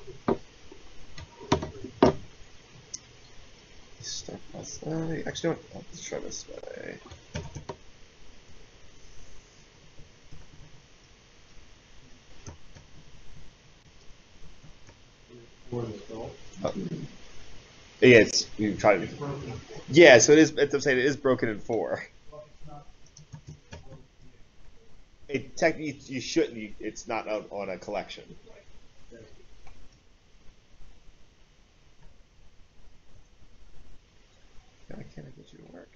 Start process. Actually, let's try this way. Yeah, you try to. Yeah, so it is. I'm saying it is broken in 4. It technically you shouldn't. It's not on a collection. Why can't I get you to work?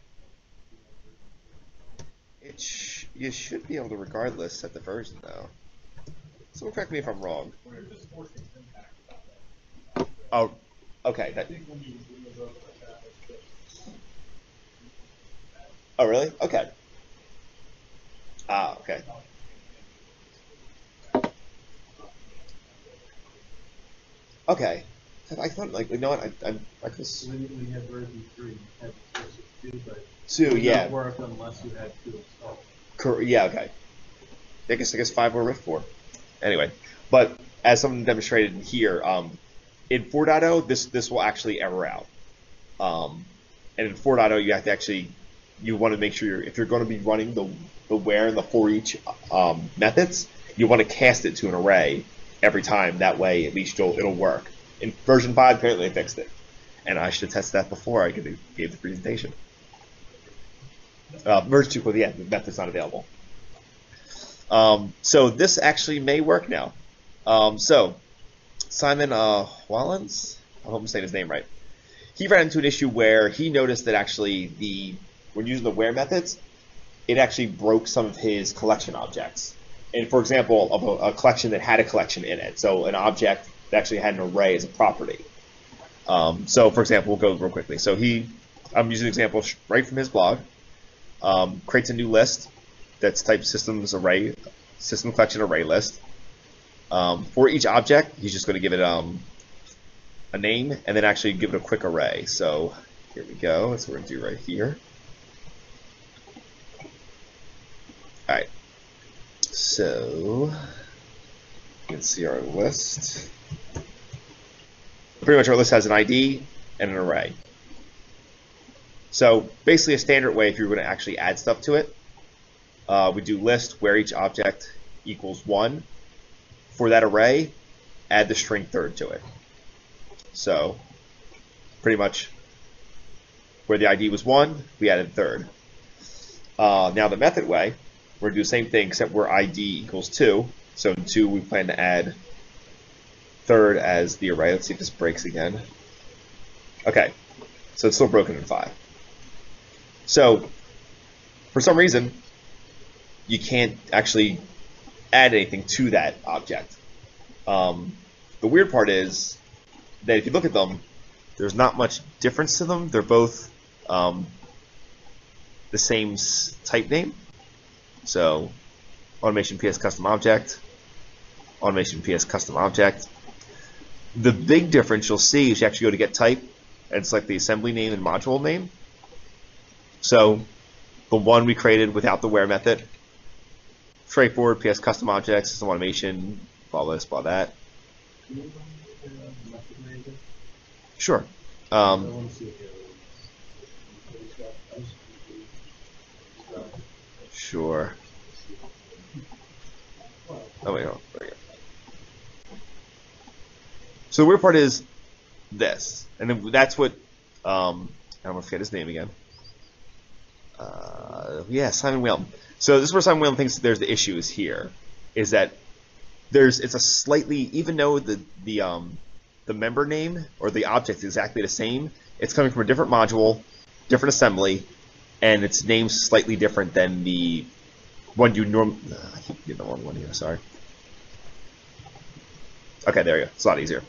You should be able to regardless set the version though. Someone correct me if I'm wrong. Oh, okay. Oh, really? Okay. Ah, okay. Okay. I thought, like, you know what? I just. When you had version 3, you had version 2, but 2, yeah. It wouldn't work unless you had 2 installed. Yeah, okay. I guess 5 or riff 4. Anyway, but as someone demonstrated here, in 4.0, this will actually error out. And in 4.0, you have to actually, you want to make sure if you're going to be running the where and the for each methods, you want to cast it to an array every time. That way, at least it'll work. In version 5, apparently they fixed it. And I should have tested that before I gave the presentation. Version 2, well, yeah, the method's not available. So this actually may work now. So Simon Wallens, I hope I'm saying his name right. He ran into an issue where he noticed that actually when using the where methods, it actually broke some of his collection objects. And for example, of a collection that had a collection in it. So an object that actually had an array as a property. So for example, we'll go real quickly. So I'm using an example right from his blog. Creates a new list that's type system collection array list. For each object, he's just going to give it a name and then actually give it a quick array. So here we go. That's what we're going to do right here. All right. So you can see our list. Pretty much our list has an ID and an array. So basically a standard way if you're going to actually add stuff to it, we do list where each object equals 1. For that array, add the string third to it. So pretty much where the ID was 1, we added third. Now the method way, we're going to do the same thing except where ID equals 2. So in 2 we plan to add third as the array. Let's see if this breaks again. Okay, so it's still broken in 5. So for some reason, you can't actually add anything to that object. The weird part is that if you look at them, there's not much difference to them. They're both the same type name. So automation PS custom object, automation PS custom object. The big difference you'll see is you actually go to get type and select the assembly name and module name. So the one we created without the where method, straightforward PS custom object, system automation, blah this, blah that. Sure. Sure. Oh wait, no, there we go. So the weird part is this, and then that's what I'm gonna forget his name again. Yeah, Simon Whalen. So this is where Simon Whalen thinks there's the issue is here, is that it's a slightly, even though the member name or the object is exactly the same, it's coming from a different module, different assembly, and its name's slightly different than the one you normally. I keep getting the wrong one here. Sorry. Okay, there you go. It's a lot easier.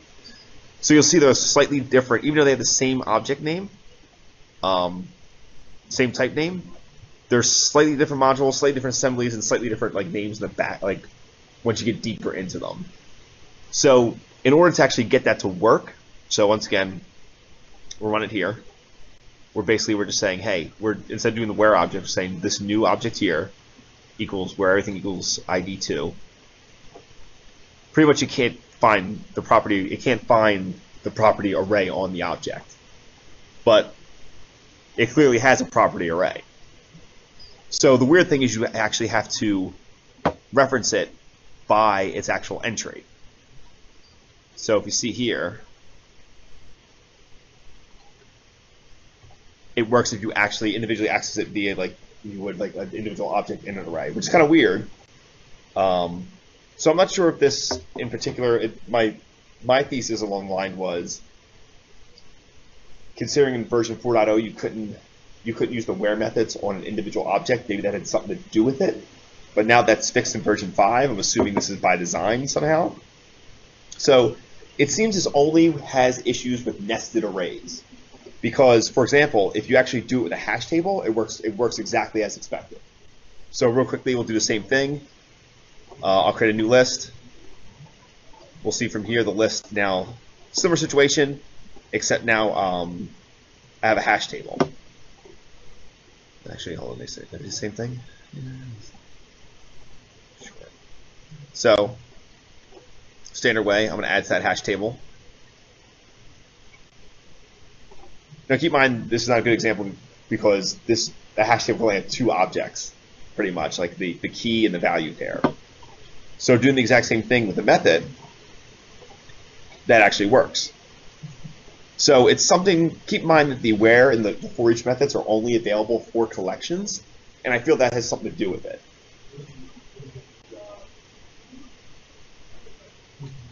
So you'll see they're slightly different, even though they have the same object name, same type name. There's slightly different modules, slightly different assemblies, and slightly different names in the back. Once you get deeper into them. So in order to actually get that to work, so once again, we'll run it here. We're just saying, hey, instead of doing the where object, we're saying this new object here equals where everything equals ID2. Pretty much you can't find the property. It can't find the property array on the object, but it clearly has a property array. So the weird thing is you actually have to reference it by its actual entry. So if you see here, it works if you actually individually access it via you would an individual object in an array, which is kind of weird. So I'm not sure if this in particular, my thesis along the line was, considering in version 4.0 you couldn't use the where methods on an individual object, maybe that had something to do with it. But now that's fixed in version 5. I'm assuming this is by design somehow. So it seems this only has issues with nested arrays. Because, for example, if you actually do it with a hash table, it works exactly as expected. So real quickly, we'll do the same thing. I'll create a new list. We'll see from here the list now, similar situation, except now I have a hash table. Actually, hold on, they do the same thing. Sure. So standard way, I'm going to add to that hash table. Now keep in mind, this is not a good example because the hash table only have two objects, pretty much, like the key and the value pair. So doing the exact same thing with the method, that actually works. So it's something, keep in mind that the where and the for each methods are only available for collections, and I feel that has something to do with it.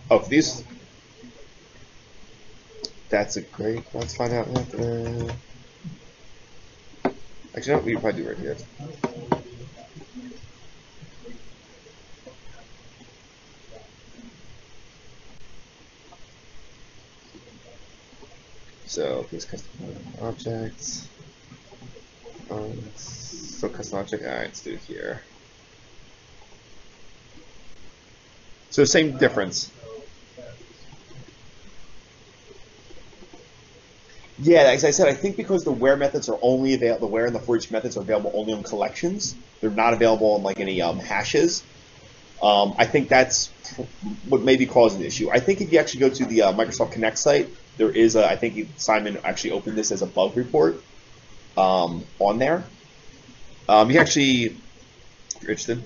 Oh, for these, that's a great, let's find out. Actually, no, we can probably do it right here. So please custom objects. So custom object. All right, let's do it here. So same difference. Yeah, as I said, I think because the where methods are only available, the where and the for each methods are available only on collections. They're not available on like any hashes. I think that's what may be causing the issue. I think if you actually go to the Microsoft Connect site, there is a, I think Simon actually opened this as a bug report on there. You can actually, if you're interested,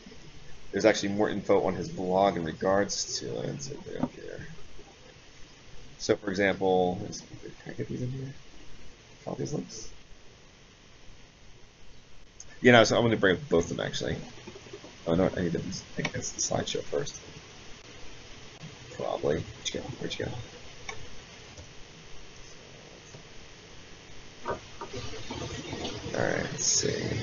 there's actually more info on his blog in regards to it. So for example, can I get these in here? All these links? You know, so I'm going to bring up both of them actually. Oh no, I need to think it's the slideshow first. Probably. Where'd you go? Alright, let's see.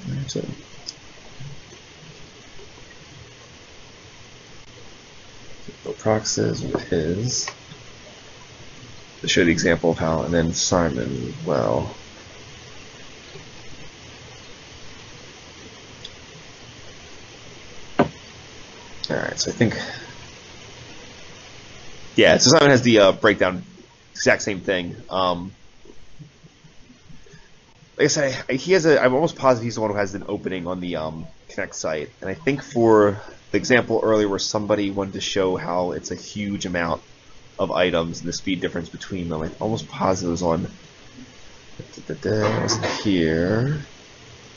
Where's it? Proxes with his to show the example of how, and then Simon, well. Alright, so I think, yeah, so Simon has the breakdown, exact same thing. Like I said, he has I'm almost positive he's the one who has an opening on the Connect site, and I think for the example earlier where somebody wanted to show how it's a huge amount of items and the speed difference between them, I'm almost positive it was on, wasn't here.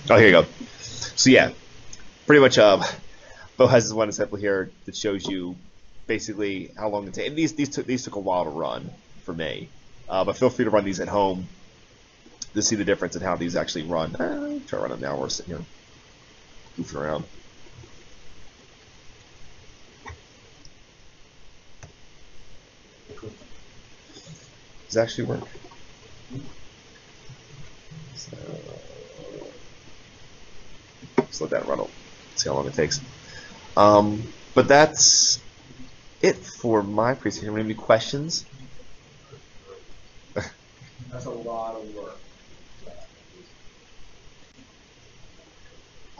Oh, here you go. So yeah, pretty much Bo has this one example here that shows you basically how long it takes. And these took a while to run for me, but feel free to run these at home to see the difference in how these actually run. Try to run them now. We're sitting here goofing around. Does it actually work? So, just let that run. See how long it takes. But that's it for my presentation. Any questions? That's a lot of work.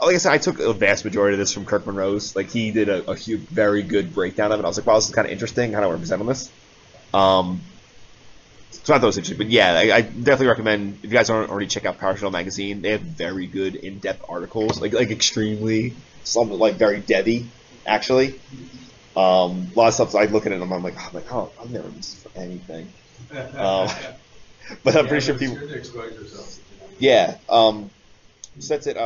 Like I said, I took a vast majority of this from Kirk Monroe's. Like, he did a very good breakdown of it. I was like, wow, this is kind of interesting. How do I want to present on this? So I thought it was interesting. But yeah, I definitely recommend, if you guys aren't already, check out Powershell magazine. They have very good in-depth articles, like extremely, some like very devy, actually. A lot of stuff I look at it and I'm like, oh, I've never used this for anything. But I'm pretty sure people. It's good to expose yourself. Yeah. So that's it.